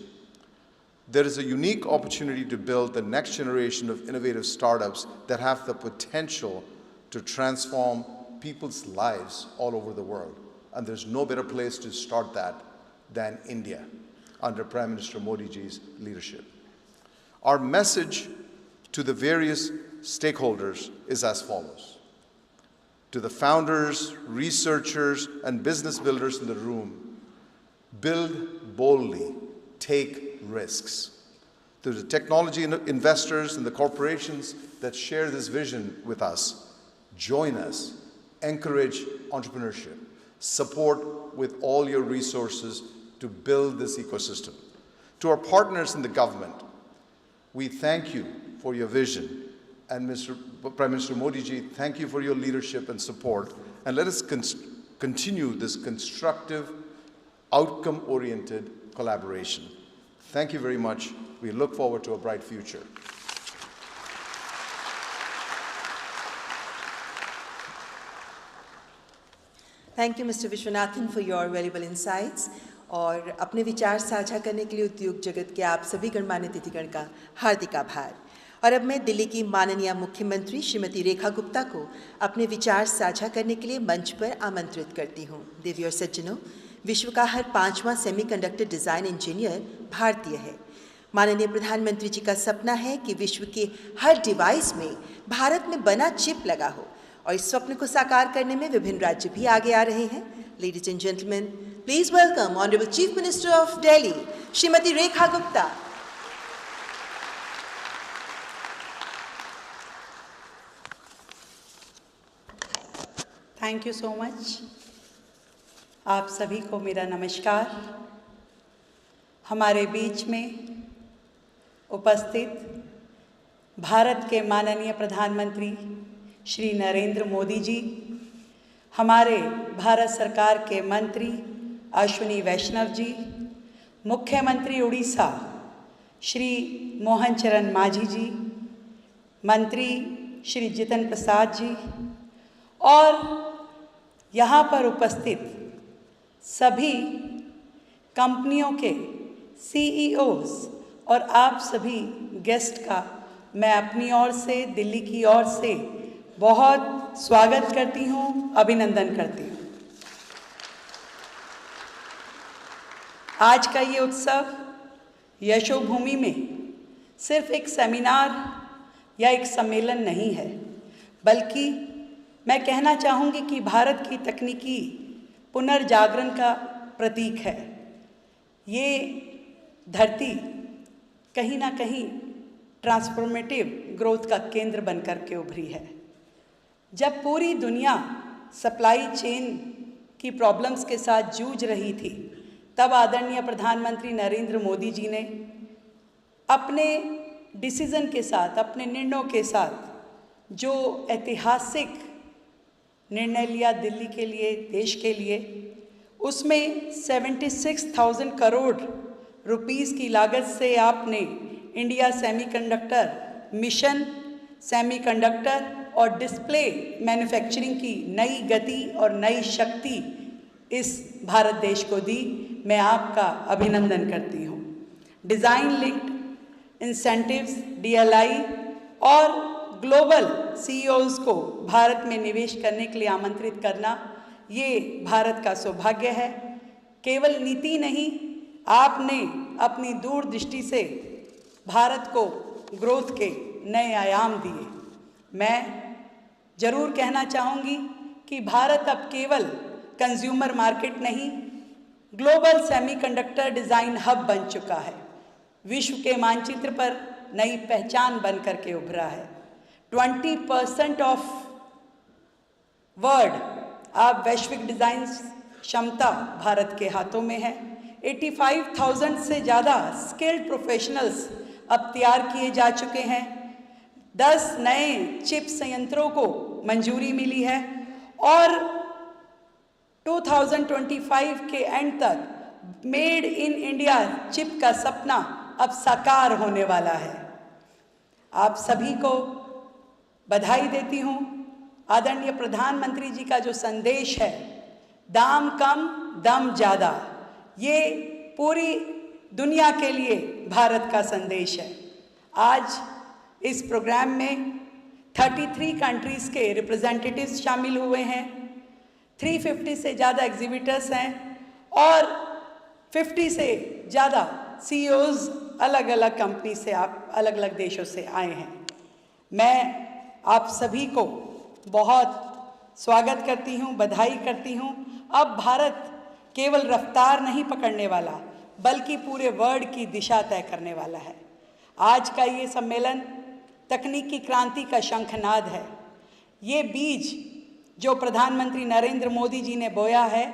There is a unique opportunity to build the next generation of innovative startups that have the potential to transform people's lives all over the world. And there's no better place to start that than India, under Prime Minister Modi ji's leadership. Our message to the various stakeholders is as follows. To the founders, researchers, and business builders in the room, build boldly, take risks. To the technology investors and the corporations that share this vision with us, join us, encourage entrepreneurship, support with all your resources to build this ecosystem. To our partners in the government, we thank you for your vision. And Prime Minister Modi ji, thank you for your leadership and support. And let us continue this constructive, outcome-oriented collaboration. Thank you very much. We look forward to a bright future. Thank you, Mr. Vishwanathan, for your valuable insights. और अपने विचार साझा करने के लिए उद्योग जगत के आप सभी गणमान्य अतिथिगण का हार्दिक आभार। और अब मैं दिल्ली की माननीय मुख्यमंत्री श्रीमती रेखा गुप्ता को अपने विचार साझा करने के लिए मंच पर आमंत्रित करती हूँ। देवी और सज्जनों, विश्व का हर 5वां सेमीकंडक्टर डिज़ाइन इंजीनियर भारतीय है। माननीय प्रधानमंत्री जी का सपना है कि विश्व के हर डिवाइस में भारत में बना चिप लगा हो, और इस स्वप्न को साकार करने में विभिन्न राज्य भी आगे आ रहे हैं। Ladies and gentlemen, please welcome Honorable Chief Minister of Delhi, Srimati Rekha Gupta. Thank you so much. आप सभी को मेरा नमस्कार। हमारे बीच में उपस्थित भारत के माननीय प्रधानमंत्री श्री नरेंद्र मोदी जी, हमारे भारत सरकार के मंत्री अश्विनी वैष्णव जी, मुख्यमंत्री उड़ीसा श्री मोहन चरण मांझी जी, मंत्री श्री जितिन प्रसाद जी, और यहाँ पर उपस्थित सभी कंपनियों के CEOs और आप सभी गेस्ट का मैं अपनी ओर से, दिल्ली की ओर से बहुत स्वागत करती हूँ, अभिनंदन करती हूँ। आज का ये उत्सव यशोभूमि में सिर्फ एक सेमिनार या एक सम्मेलन नहीं है, बल्कि मैं कहना चाहूँगी कि भारत की तकनीकी पुनर्जागरण का प्रतीक है। ये धरती कहीं ना कहीं ट्रांसफॉर्मेटिव ग्रोथ का केंद्र बनकर के उभरी है। जब पूरी दुनिया सप्लाई चेन की प्रॉब्लम्स के साथ जूझ रही थी, तब आदरणीय प्रधानमंत्री नरेंद्र मोदी जी ने अपने डिसीजन के साथ, अपने निर्णयों के साथ जो ऐतिहासिक निर्णय लिया दिल्ली के लिए, देश के लिए, उसमें 76,000 करोड़ रुपीस की लागत से आपने इंडिया सेमीकंडक्टर मिशन, सेमीकंडक्टर और डिस्प्ले मैन्युफैक्चरिंग की नई गति और नई शक्ति इस भारत देश को दी। मैं आपका अभिनंदन करती हूँ। डिज़ाइन लिंक्ड इंसेंटिव्स DLI और ग्लोबल CEOs को भारत में निवेश करने के लिए आमंत्रित करना, ये भारत का सौभाग्य है। केवल नीति नहीं, आपने अपनी दूरदृष्टि से भारत को ग्रोथ के नए आयाम दिए। मैं जरूर कहना चाहूँगी कि भारत अब केवल कंज्यूमर मार्केट नहीं, ग्लोबल सेमीकंडक्टर डिज़ाइन हब बन चुका है। विश्व के मानचित्र पर नई पहचान बन करके उभरा है। 20% ऑफ वर्ल्ड अब वैश्विक डिज़ाइन क्षमता भारत के हाथों में है। 85,000 से ज़्यादा स्किल्ड प्रोफेशनल्स अब तैयार किए जा चुके हैं। 10 नए चिप संयंत्रों को मंजूरी मिली है और 2025 के एंड तक मेड इन इंडिया चिप का सपना अब साकार होने वाला है। आप सभी को बधाई देती हूँ। आदरणीय प्रधानमंत्री जी का जो संदेश है, दाम कम दम ज़्यादा, ये पूरी दुनिया के लिए भारत का संदेश है। आज इस प्रोग्राम में 33 कंट्रीज़ के रिप्रेजेंटेटिव्स शामिल हुए हैं, 350 से ज़्यादा एग्जीबिटर्स हैं और 50 से ज़्यादा CEOs अलग अलग कंपनी से, आप अलग अलग देशों से आए हैं। मैं आप सभी को बहुत स्वागत करती हूँ, बधाई करती हूँ। अब भारत केवल रफ्तार नहीं पकड़ने वाला, बल्कि पूरे वर्ल्ड की दिशा तय करने वाला है। आज का ये सम्मेलन तकनीकी क्रांति का शंखनाद है। ये बीज जो प्रधानमंत्री नरेंद्र मोदी जी ने बोया है,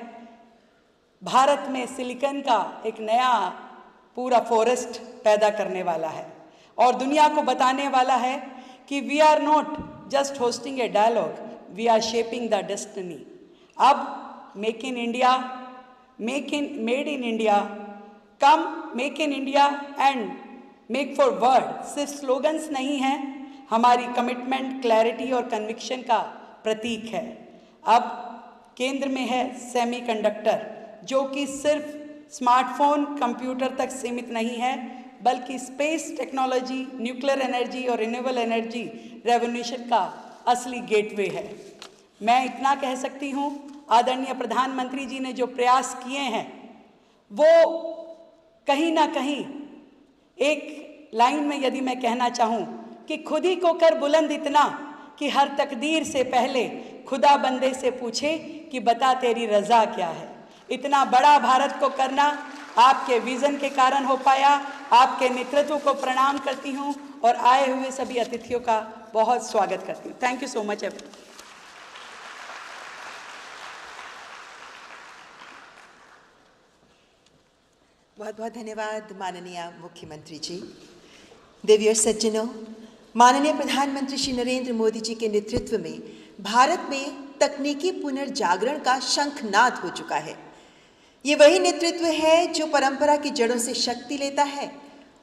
भारत में सिलिकॉन का एक नया पूरा फॉरेस्ट पैदा करने वाला है और दुनिया को बताने वाला है कि we are not just hosting a dialogue, we are shaping the destiny. अब make in India, made in India, come make in India and make for world सिर्फ स्लोगन्स नहीं हैं, हमारी कमिटमेंट, क्लैरिटी और कन्विक्शन का प्रतीक है। अब केंद्र में है सेमीकंडक्टर, जो कि सिर्फ स्मार्टफोन, कंप्यूटर तक सीमित नहीं है, बल्कि स्पेस टेक्नोलॉजी, न्यूक्लियर एनर्जी और रिन्यूएबल एनर्जी रेवोल्यूशन का असली गेटवे है। मैं इतना कह सकती हूँ, आदरणीय प्रधानमंत्री जी ने जो प्रयास किए हैं, वो कहीं ना कहीं एक लाइन में यदि मैं कहना चाहूँ कि खुद ही को कर बुलंद इतना कि हर तकदीर से पहले खुदा बंदे से पूछे कि बता तेरी रज़ा क्या है। इतना बड़ा भारत को करना आपके विजन के कारण हो पाया। आपके नेतृत्व को प्रणाम करती हूँ और आए हुए सभी अतिथियों का बहुत स्वागत करती हूँ। Thank you so much everyone. बहुत बहुत धन्यवाद माननीय मुख्यमंत्री जी। देवियों सज्जनों, माननीय प्रधानमंत्री श्री नरेंद्र मोदी जी के नेतृत्व में भारत में तकनीकी पुनर्जागरण का शंखनाद हो चुका है। ये वही नेतृत्व है जो परंपरा की जड़ों से शक्ति लेता है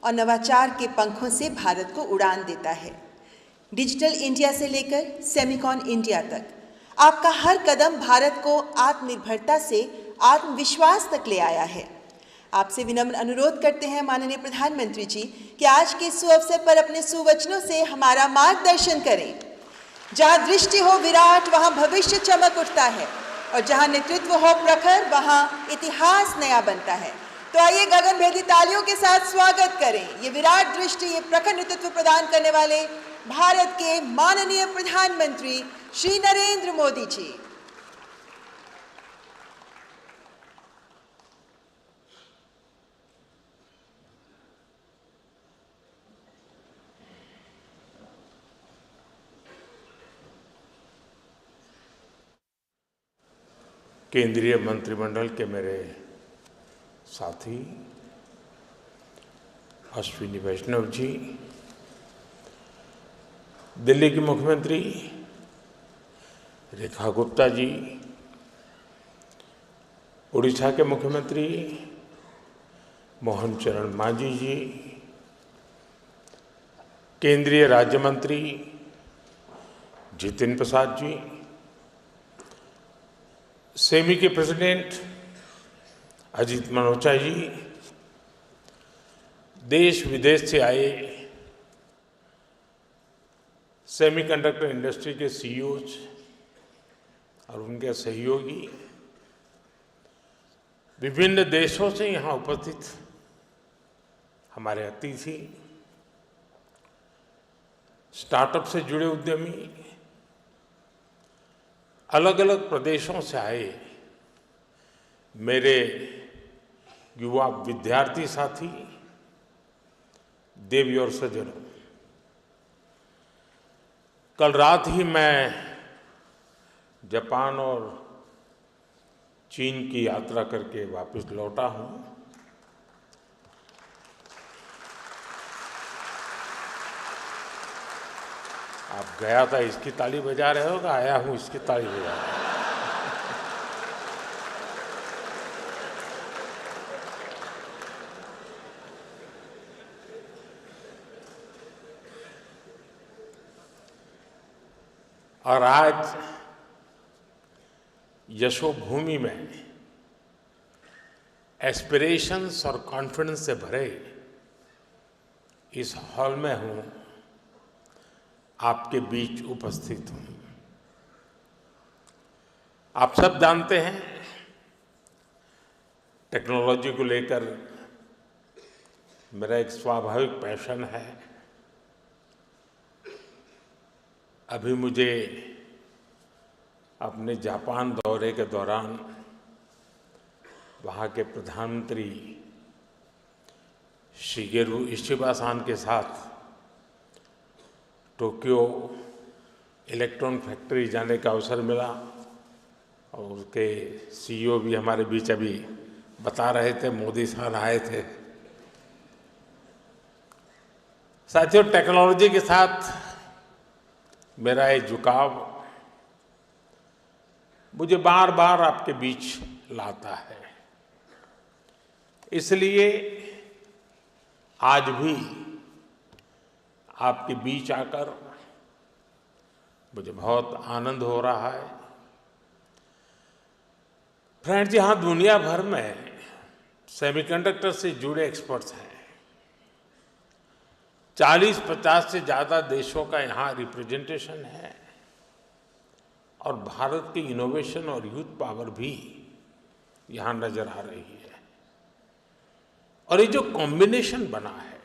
और नवाचार के पंखों से भारत को उड़ान देता है। डिजिटल इंडिया से लेकर सेमिकॉन इंडिया तक आपका हर कदम भारत को आत्मनिर्भरता से आत्मविश्वास तक ले आया है। आपसे विनम्र अनुरोध करते हैं माननीय प्रधानमंत्री जी कि आज के सुअवसर पर अपने सुवचनों से हमारा मार्गदर्शन करें। जहाँ दृष्टि हो विराट, वहाँ भविष्य चमक उठता है और जहाँ नेतृत्व हो प्रखर, वहाँ इतिहास नया बनता है। तो आइए गगनभेदी तालियों के साथ स्वागत करें ये विराट दृष्टि, ये प्रखर नेतृत्व प्रदान करने वाले भारत के माननीय प्रधानमंत्री श्री नरेंद्र मोदी जी। केंद्रीय मंत्रिमंडल के मेरे साथी अश्विनी वैष्णव जी, दिल्ली की मुख्यमंत्री रेखा गुप्ता जी, उड़ीसा के मुख्यमंत्री मोहन चरण मांझी जी, केंद्रीय राज्य मंत्री जितिन प्रसाद जी, सेमी के प्रेसिडेंट अजीत मनोचा जी, देश विदेश से आए सेमीकंडक्टर इंडस्ट्री के सीईओज और उनके सहयोगी, विभिन्न देशों से यहाँ उपस्थित हमारे अतिथि, स्टार्टअप से जुड़े उद्यमी, अलग अलग प्रदेशों से आए मेरे युवा विद्यार्थी साथी, देवी और सज्जनों, कल रात ही मैं जापान और चीन की यात्रा करके वापस लौटा हूं। आप गया था इसकी ताली बजा रहे हो, आया हूं इसकी ताली बजा रहे हो। और आज यशोभूमि में एस्पिरेशंस और कॉन्फिडेंस से भरे इस हॉल में हूं, आपके बीच उपस्थित हूं। आप सब जानते हैं टेक्नोलॉजी को लेकर मेरा एक स्वाभाविक पैशन है। अभी मुझे अपने जापान दौरे के दौरान वहाँ के प्रधानमंत्री शिगेरू इशिबा-सान के साथ टोक्यो इलेक्ट्रॉन फैक्ट्री जाने का अवसर मिला और उसके सीईओ भी हमारे बीच अभी बता रहे थे, मोदी साहब आए थे। साथियों, टेक्नोलॉजी के साथ मेरा ये झुकाव मुझे बार बार आपके बीच लाता है। इसलिए आज भी आपके बीच आकर मुझे बहुत आनंद हो रहा है। फ्रेंड्स, यहाँ दुनिया भर में सेमीकंडक्टर से जुड़े एक्सपर्ट्स हैं। 40-50 से ज़्यादा देशों का यहाँ रिप्रेजेंटेशन है और भारत की इनोवेशन और यूथ पावर भी यहाँ नजर आ रही है। और ये जो कॉम्बिनेशन बना है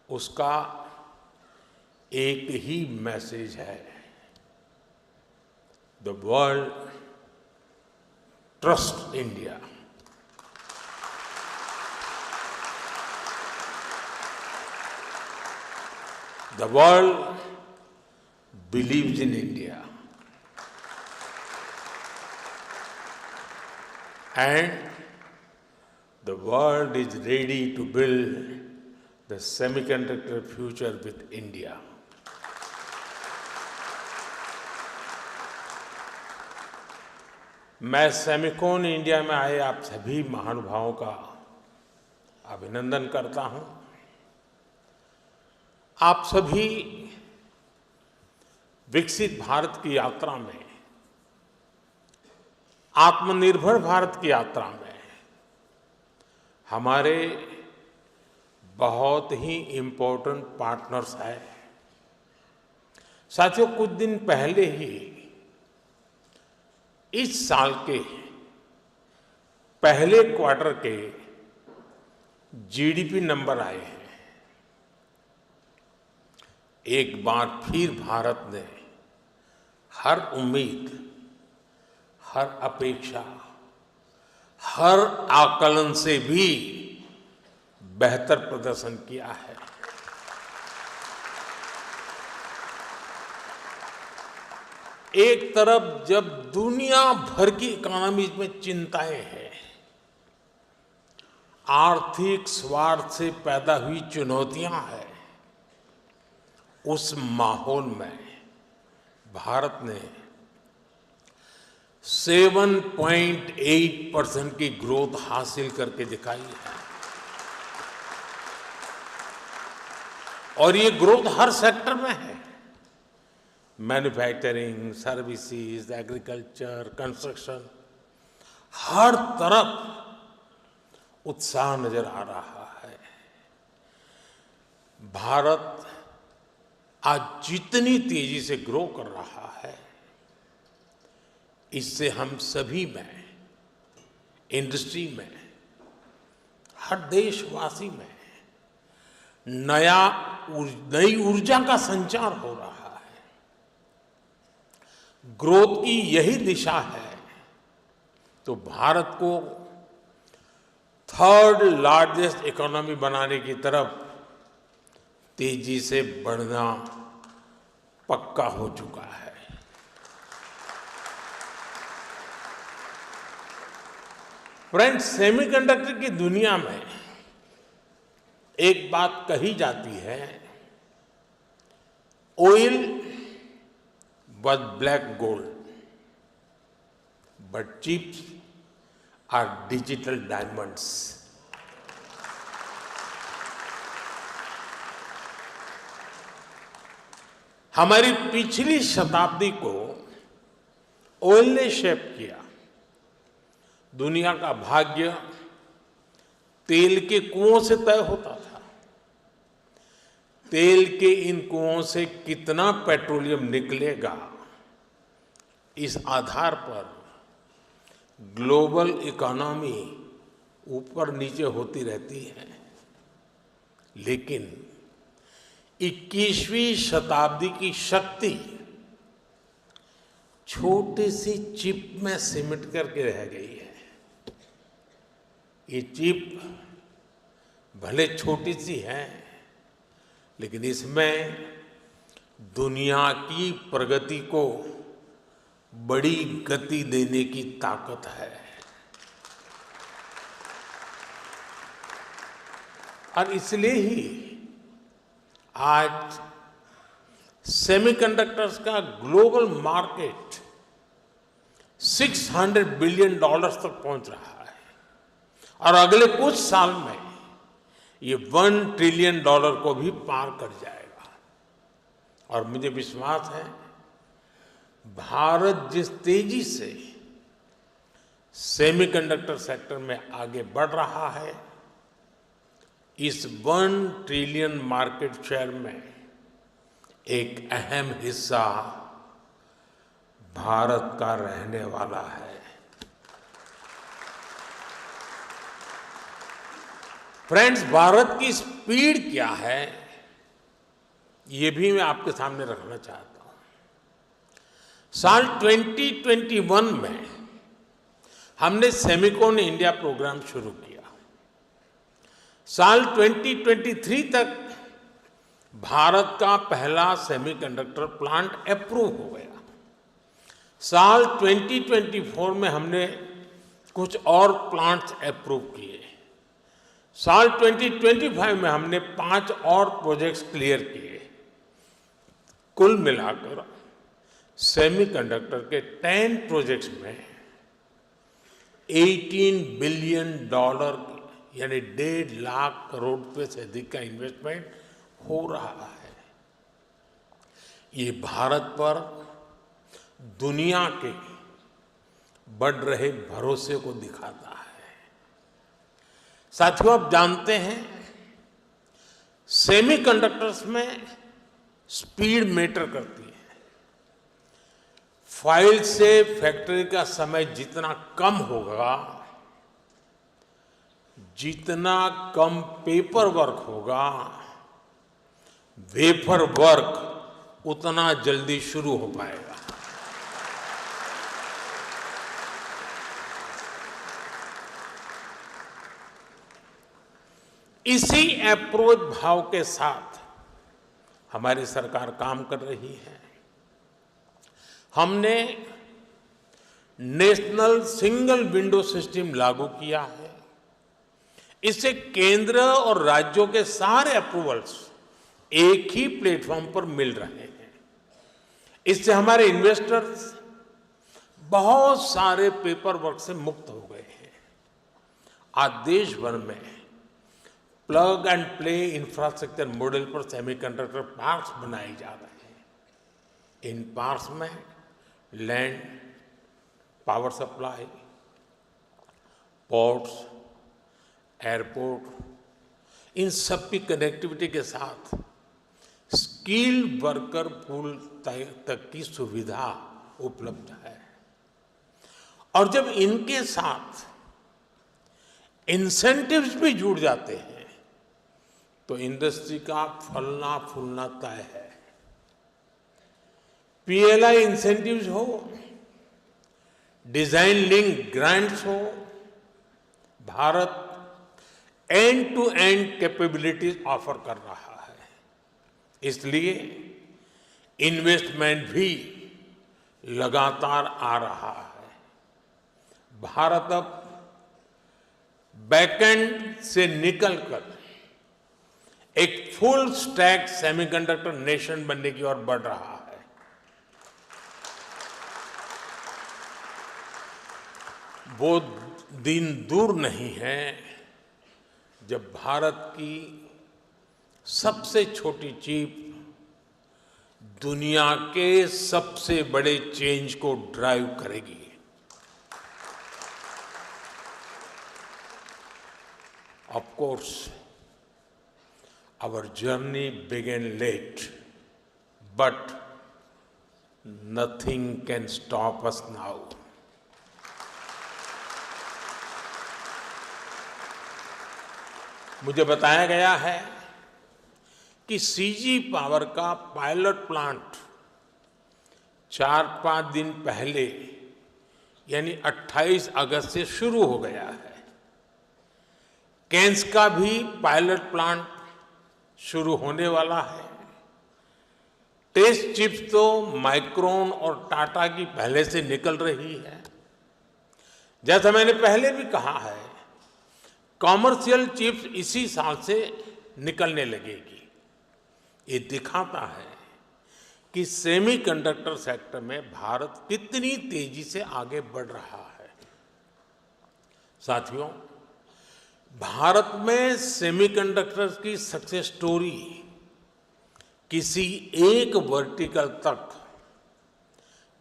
उसका एक ही मैसेज है, the world trust India. The world believes in India, and the world is ready to build the semiconductor future with India. मैं सेमिकॉन इंडिया में आए आप सभी महानुभावों का अभिनंदन करता हूं। आप सभी विकसित भारत की यात्रा में, आत्मनिर्भर भारत की यात्रा में हमारे बहुत ही इम्पोर्टेंट पार्टनर्स हैं। साथियों, कुछ दिन पहले ही इस साल के पहले क्वार्टर के जीडीपी नंबर आए हैं। एक बार फिर भारत ने हर उम्मीद, हर अपेक्षा, हर आकलन से भी बेहतर प्रदर्शन किया है। एक तरफ जब दुनिया भर की इकोनॉमीज में चिंताएं हैं, आर्थिक स्वार्थ से पैदा हुई चुनौतियां हैं, उस माहौल में भारत ने 7.8% की ग्रोथ हासिल करके दिखाई है। और ये ग्रोथ हर सेक्टर में है, मैन्युफैक्चरिंग, सर्विसेज, एग्रीकल्चर, कंस्ट्रक्शन, हर तरफ उत्साह नजर आ रहा है। भारत आज जितनी तेजी से ग्रो कर रहा है, इससे हम सभी में, इंडस्ट्री में, हर देशवासी में नई ऊर्जा का संचार हो रहा है। ग्रोथ की यही दिशा है तो भारत को थर्ड लार्जेस्ट इकोनॉमी बनाने की तरफ तेजी से बढ़ना पक्का हो चुका है। फ्रेंड्स, सेमीकंडक्टर की दुनिया में एक बात कही जाती है, oil was black gold, but chips are digital diamonds. हमारी पिछली शताब्दी को ऑयल ने शेप किया। दुनिया का भाग्य तेल के कुओं से तय होता था। तेल के इन कुओं से कितना पेट्रोलियम निकलेगा, इस आधार पर ग्लोबल इकोनॉमी ऊपर नीचे होती रहती है। लेकिन 21वीं शताब्दी की शक्ति छोटी सी चिप में सिमट करके रह गई है। ये चिप भले छोटी सी है, लेकिन इसमें दुनिया की प्रगति को बड़ी गति देने की ताकत है। और इसलिए ही आज सेमीकंडक्टर्स का ग्लोबल मार्केट $600 बिलियन तक पहुंच रहा है और अगले कुछ साल में ये $1 ट्रिलियन को भी पार कर जाएगा। और मुझे विश्वास है, भारत जिस तेजी से सेमीकंडक्टर सेक्टर में आगे बढ़ रहा है, इस $1 ट्रिलियन मार्केट शेयर में एक अहम हिस्सा भारत का रहने वाला है। फ्रेंड्स, भारत की स्पीड क्या है, ये भी मैं आपके सामने रखना चाहता हूं। साल 2021 में हमने सेमिकॉन इंडिया प्रोग्राम शुरू किया। साल 2023 तक भारत का पहला सेमीकंडक्टर प्लांट अप्रूव हो गया। साल 2024 में हमने कुछ और प्लांट्स अप्रूव किए। साल 2025 में हमने 5 और प्रोजेक्ट्स क्लियर किए। कुल मिलाकर सेमीकंडक्टर के 10 प्रोजेक्ट्स में $18 बिलियन यानी 1.5 लाख करोड़ रुपए से अधिक का इन्वेस्टमेंट हो रहा है। ये भारत पर दुनिया के बढ़ रहे भरोसे को दिखाता है। साथियों, आप जानते हैं, सेमीकंडक्टर्स में स्पीड मैटर करती है। फाइल से फैक्ट्री का समय जितना कम होगा, जितना कम पेपर वर्क होगा, वेफर वर्क उतना जल्दी शुरू हो पाएगा। इसी अप्रोच भाव के साथ हमारी सरकार काम कर रही है। हमने नेशनल सिंगल विंडो सिस्टम लागू किया है। इससे केंद्र और राज्यों के सारे अप्रूवल्स एक ही प्लेटफॉर्म पर मिल रहे हैं। इससे हमारे इन्वेस्टर्स बहुत सारे पेपर वर्क से मुक्त हो गए हैं। आज देश भर में plug and play infrastructure model पर सेमीकंडक्टर पार्क्स बनाए जा रहे हैं। इन पार्क्स में land, power supply, ports, airport, इन सब की कनेक्टिविटी के साथ स्किल्ड वर्कर पूल तक की सुविधा उपलब्ध है। और जब इनके साथ इंसेंटिव्स भी जुड़ जाते हैं तो इंडस्ट्री का फलना फूलना तय है। पीएलआई इंसेंटिव्स हो, डिजाइन लिंक ग्रांट्स हो, Bharat end to end capabilities offer कर रहा है। इसलिए इन्वेस्टमेंट भी लगातार आ रहा है। भारत अब बैकएंड से निकलकर एक फुल स्टैक सेमीकंडक्टर नेशन बनने की ओर बढ़ रहा है। वो दिन दूर नहीं है जब भारत की सबसे छोटी चिप दुनिया के सबसे बड़े चेंज को ड्राइव करेगी। Of course our journey began late, but nothing can stop us now. मुझे बताया गया है कि सीजी पावर का पायलट प्लांट 4-5 दिन पहले यानी 28 अगस्त से शुरू हो गया है। कैंस का भी पायलट प्लांट शुरू होने वाला है। टेस्ट चिप्स तो माइक्रोन और टाटा की पहले से निकल रही है। जैसा मैंने पहले भी कहा है, कॉमर्शियल चिप्स इसी साल से निकलने लगेगी। ये दिखाता है कि सेमीकंडक्टर सेक्टर में भारत कितनी तेजी से आगे बढ़ रहा है। साथियों, भारत में सेमीकंडक्टर्स की सक्सेस स्टोरी किसी एक वर्टिकल तक,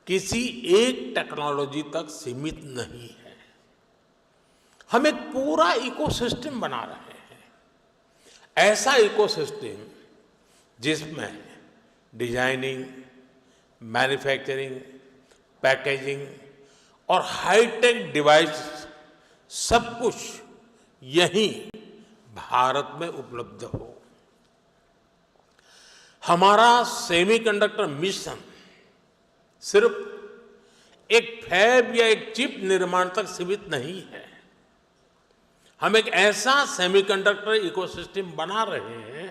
किसी एक टेक्नोलॉजी तक सीमित नहीं है। हम एक पूरा इकोसिस्टम बना रहे हैं। ऐसा इकोसिस्टम जिसमें डिजाइनिंग, मैन्युफैक्चरिंग, पैकेजिंग और हाईटेक डिवाइस सब कुछ यहीं भारत में उपलब्ध हो। हमारा सेमीकंडक्टर मिशन सिर्फ एक फैब या एक चिप निर्माण तक सीमित नहीं है। हम एक ऐसा सेमीकंडक्टर इकोसिस्टम बना रहे हैं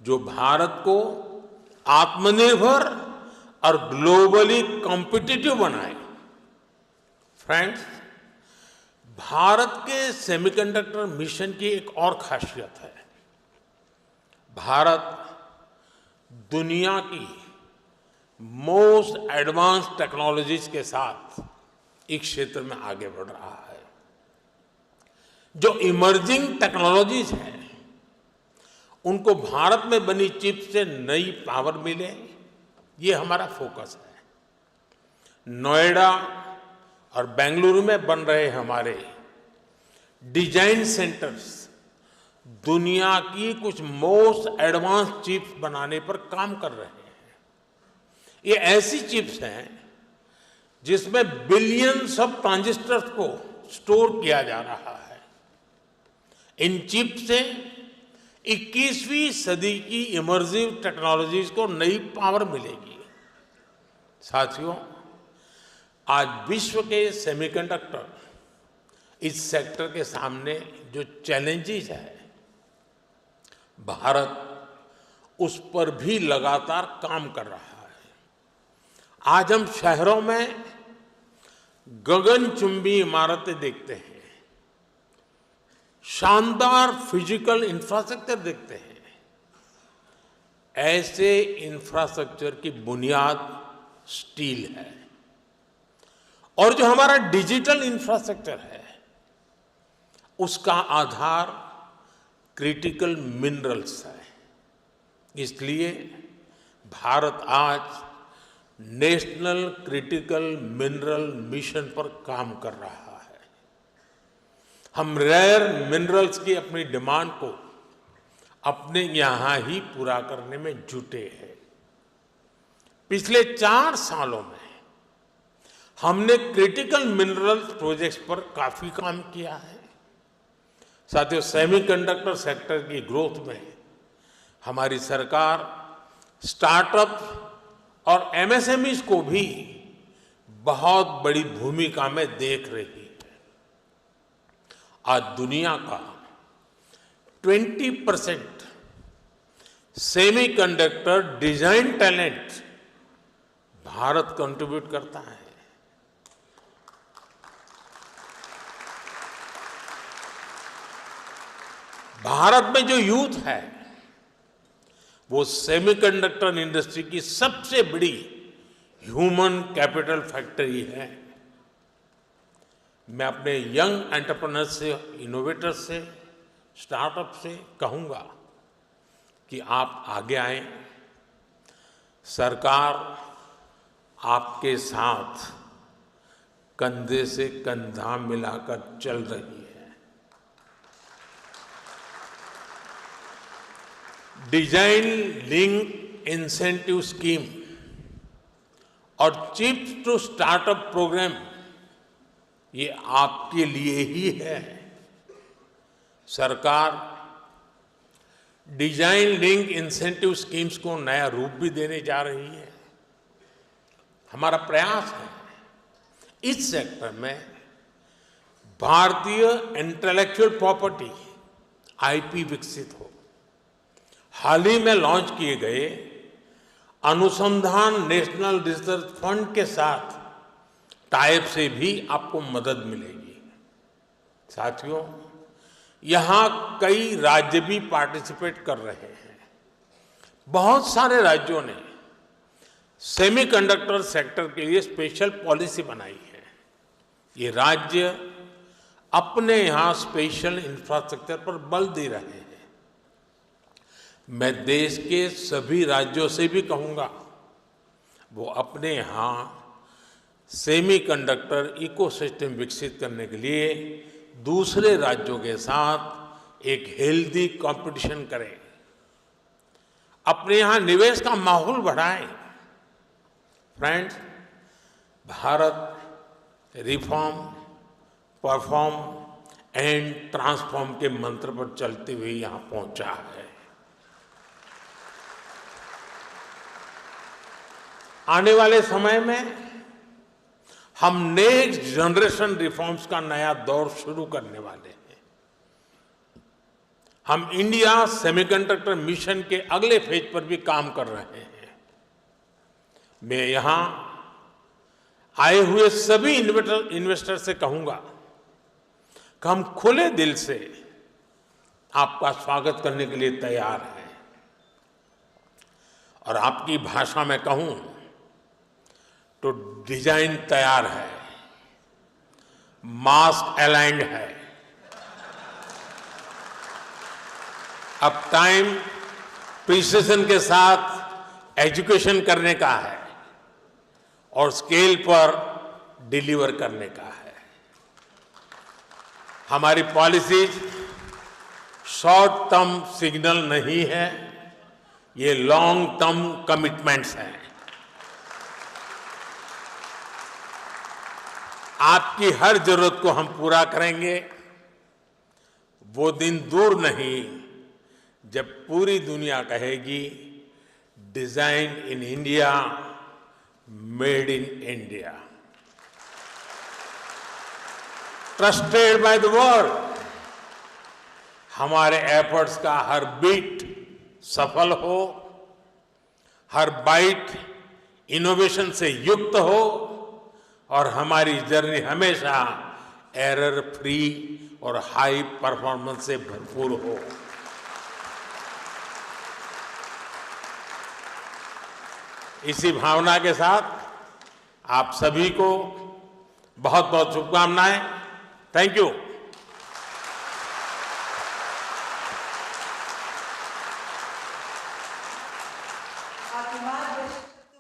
जो भारत को आत्मनिर्भर और ग्लोबली कॉम्पिटिटिव बनाए। फ्रेंड्स, भारत के सेमीकंडक्टर मिशन की एक और खासियत है। भारत दुनिया की मोस्ट एडवांस टेक्नोलॉजीज के साथ इस क्षेत्र में आगे बढ़ रहा है। जो इमर्जिंग टेक्नोलॉजीज हैं उनको भारत में बनी चिप से नई पावर मिले, ये हमारा फोकस है। नोएडा और बेंगलुरु में बन रहे हमारे डिजाइन सेंटर्स दुनिया की कुछ मोस्ट एडवांस चिप्स बनाने पर काम कर रहे हैं। ये ऐसी चिप्स हैं जिसमें बिलियंस ऑफ ट्रांजिस्टर्स को स्टोर किया जा रहा है। इन चिप से 21वीं सदी की इमर्सिव टेक्नोलॉजीज को नई पावर मिलेगी। साथियों, आज विश्व के सेमीकंडक्टर इस सेक्टर के सामने जो चैलेंजेस है, भारत उस पर भी लगातार काम कर रहा है। आज हम शहरों में गगनचुंबी इमारतें देखते हैं, शानदार फिजिकल इंफ्रास्ट्रक्चर देखते हैं। ऐसे इंफ्रास्ट्रक्चर की बुनियाद स्टील है और जो हमारा डिजिटल इंफ्रास्ट्रक्चर है उसका आधार क्रिटिकल मिनरल्स है। इसलिए भारत आज नेशनल क्रिटिकल मिनरल मिशन पर काम कर रहा है। हम रेयर मिनरल्स की अपनी डिमांड को अपने यहाँ ही पूरा करने में जुटे हैं। पिछले 4 सालों में हमने क्रिटिकल मिनरल्स प्रोजेक्ट्स पर काफी काम किया है। साथियों, सेमीकंडक्टर सेक्टर की ग्रोथ में हमारी सरकार स्टार्टअप और एमएसएमईज को भी बहुत बड़ी भूमिका में देख रही है। आज दुनिया का 20% semiconductor design talent Bharat contribute करता है। भारत में जो यूथ है वो सेमीकंडक्टर इंडस्ट्री की सबसे बड़ी ह्यूमन कैपिटल फैक्ट्री है। मैं अपने यंग एंटरप्रेन्योर्स से, इनोवेटर्स से, स्टार्टअप से कहूंगा कि आप आगे आएं। सरकार आपके साथ कंधे से कंधा मिलाकर चल रही है। डिजाइन लिंक इंसेंटिव स्कीम और चिप्स टू स्टार्टअप प्रोग्राम ये आपके लिए ही है। सरकार डिजाइन लिंक इंसेंटिव स्कीम्स को नया रूप भी देने जा रही है। हमारा प्रयास है इस सेक्टर में भारतीय इंटेलेक्चुअल प्रॉपर्टी आईपी विकसित हो। हाल ही में लॉन्च किए गए अनुसंधान नेशनल रिसर्च फंड के साथ टाइप से भी आपको मदद मिलेगी। साथियों, यहां कई राज्य भी पार्टिसिपेट कर रहे हैं। बहुत सारे राज्यों ने सेमीकंडक्टर सेक्टर के लिए स्पेशल पॉलिसी बनाई है। ये राज्य अपने यहां स्पेशल इंफ्रास्ट्रक्चर पर बल दे रहे हैं। मैं देश के सभी राज्यों से भी कहूंगा वो अपने यहाँ सेमीकंडक्टर इकोसिस्टम विकसित करने के लिए दूसरे राज्यों के साथ एक हेल्दी कंपटीशन करें, अपने यहाँ निवेश का माहौल बढ़ाएं। Friends, Bharat reform, perform and transform के मंत्र पर चलते हुए यहाँ पहुंचा है। आने वाले समय में हम नेक्स्ट जनरेशन रिफॉर्म्स का नया दौर शुरू करने वाले हैं। हम इंडिया सेमीकंडक्टर मिशन के अगले फेज पर भी काम कर रहे हैं। मैं यहां आए हुए सभी इन्वेस्टर से कहूंगा कि हम खुले दिल से आपका स्वागत करने के लिए तैयार हैं। और आपकी भाषा में कहूं तो डिजाइन तैयार है, मास्क अलाइंड है। अब टाइम प्रिसिजन के साथ एजुकेशन करने का है और स्केल पर डिलीवर करने का है। हमारी पॉलिसीज शॉर्ट टर्म सिग्नल नहीं है, ये लॉन्ग टर्म कमिटमेंट्स हैं। आपकी हर जरूरत को हम पूरा करेंगे। वो दिन दूर नहीं जब पूरी दुनिया कहेगी design in India, made in India, trusted by the world. हमारे एफर्ट्स का हर बीट सफल हो, हर बाइट इनोवेशन से युक्त हो और हमारी जर्नी हमेशा एरर फ्री और हाई परफॉर्मेंस से भरपूर हो। इसी भावना के साथ आप सभी को बहुत बहुत शुभकामनाएं। Thank you.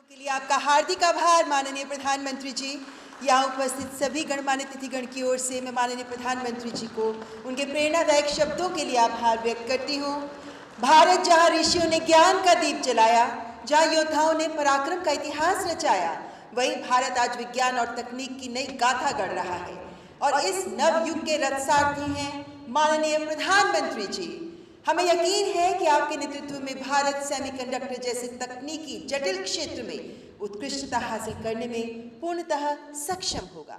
के लिए आपका हार्दिक आभार माननीय प्रधानमंत्री जी। यहाँ उपस्थित सभी गणमान्य अतिथिगण की ओर से मैं माननीय प्रधानमंत्री जी को उनके प्रेरणादायक शब्दों के लिए आभार व्यक्त करती हूँ। भारत जहां ऋषियों ने ज्ञान का दीप जलाया, जहां योद्धाओं ने पराक्रम का इतिहास रचाया, वहीं भारत आज विज्ञान और तकनीक की नई गाथा गढ़ रहा है। और इस नव युग के रथसारथी हैं माननीय प्रधानमंत्री जी। हमें यकीन है कि आपके नेतृत्व में भारत सेमीकंडक्टर जैसे तकनीकी जटिल क्षेत्र में उत्कृष्टता हासिल करने में पूर्णतः सक्षम होगा।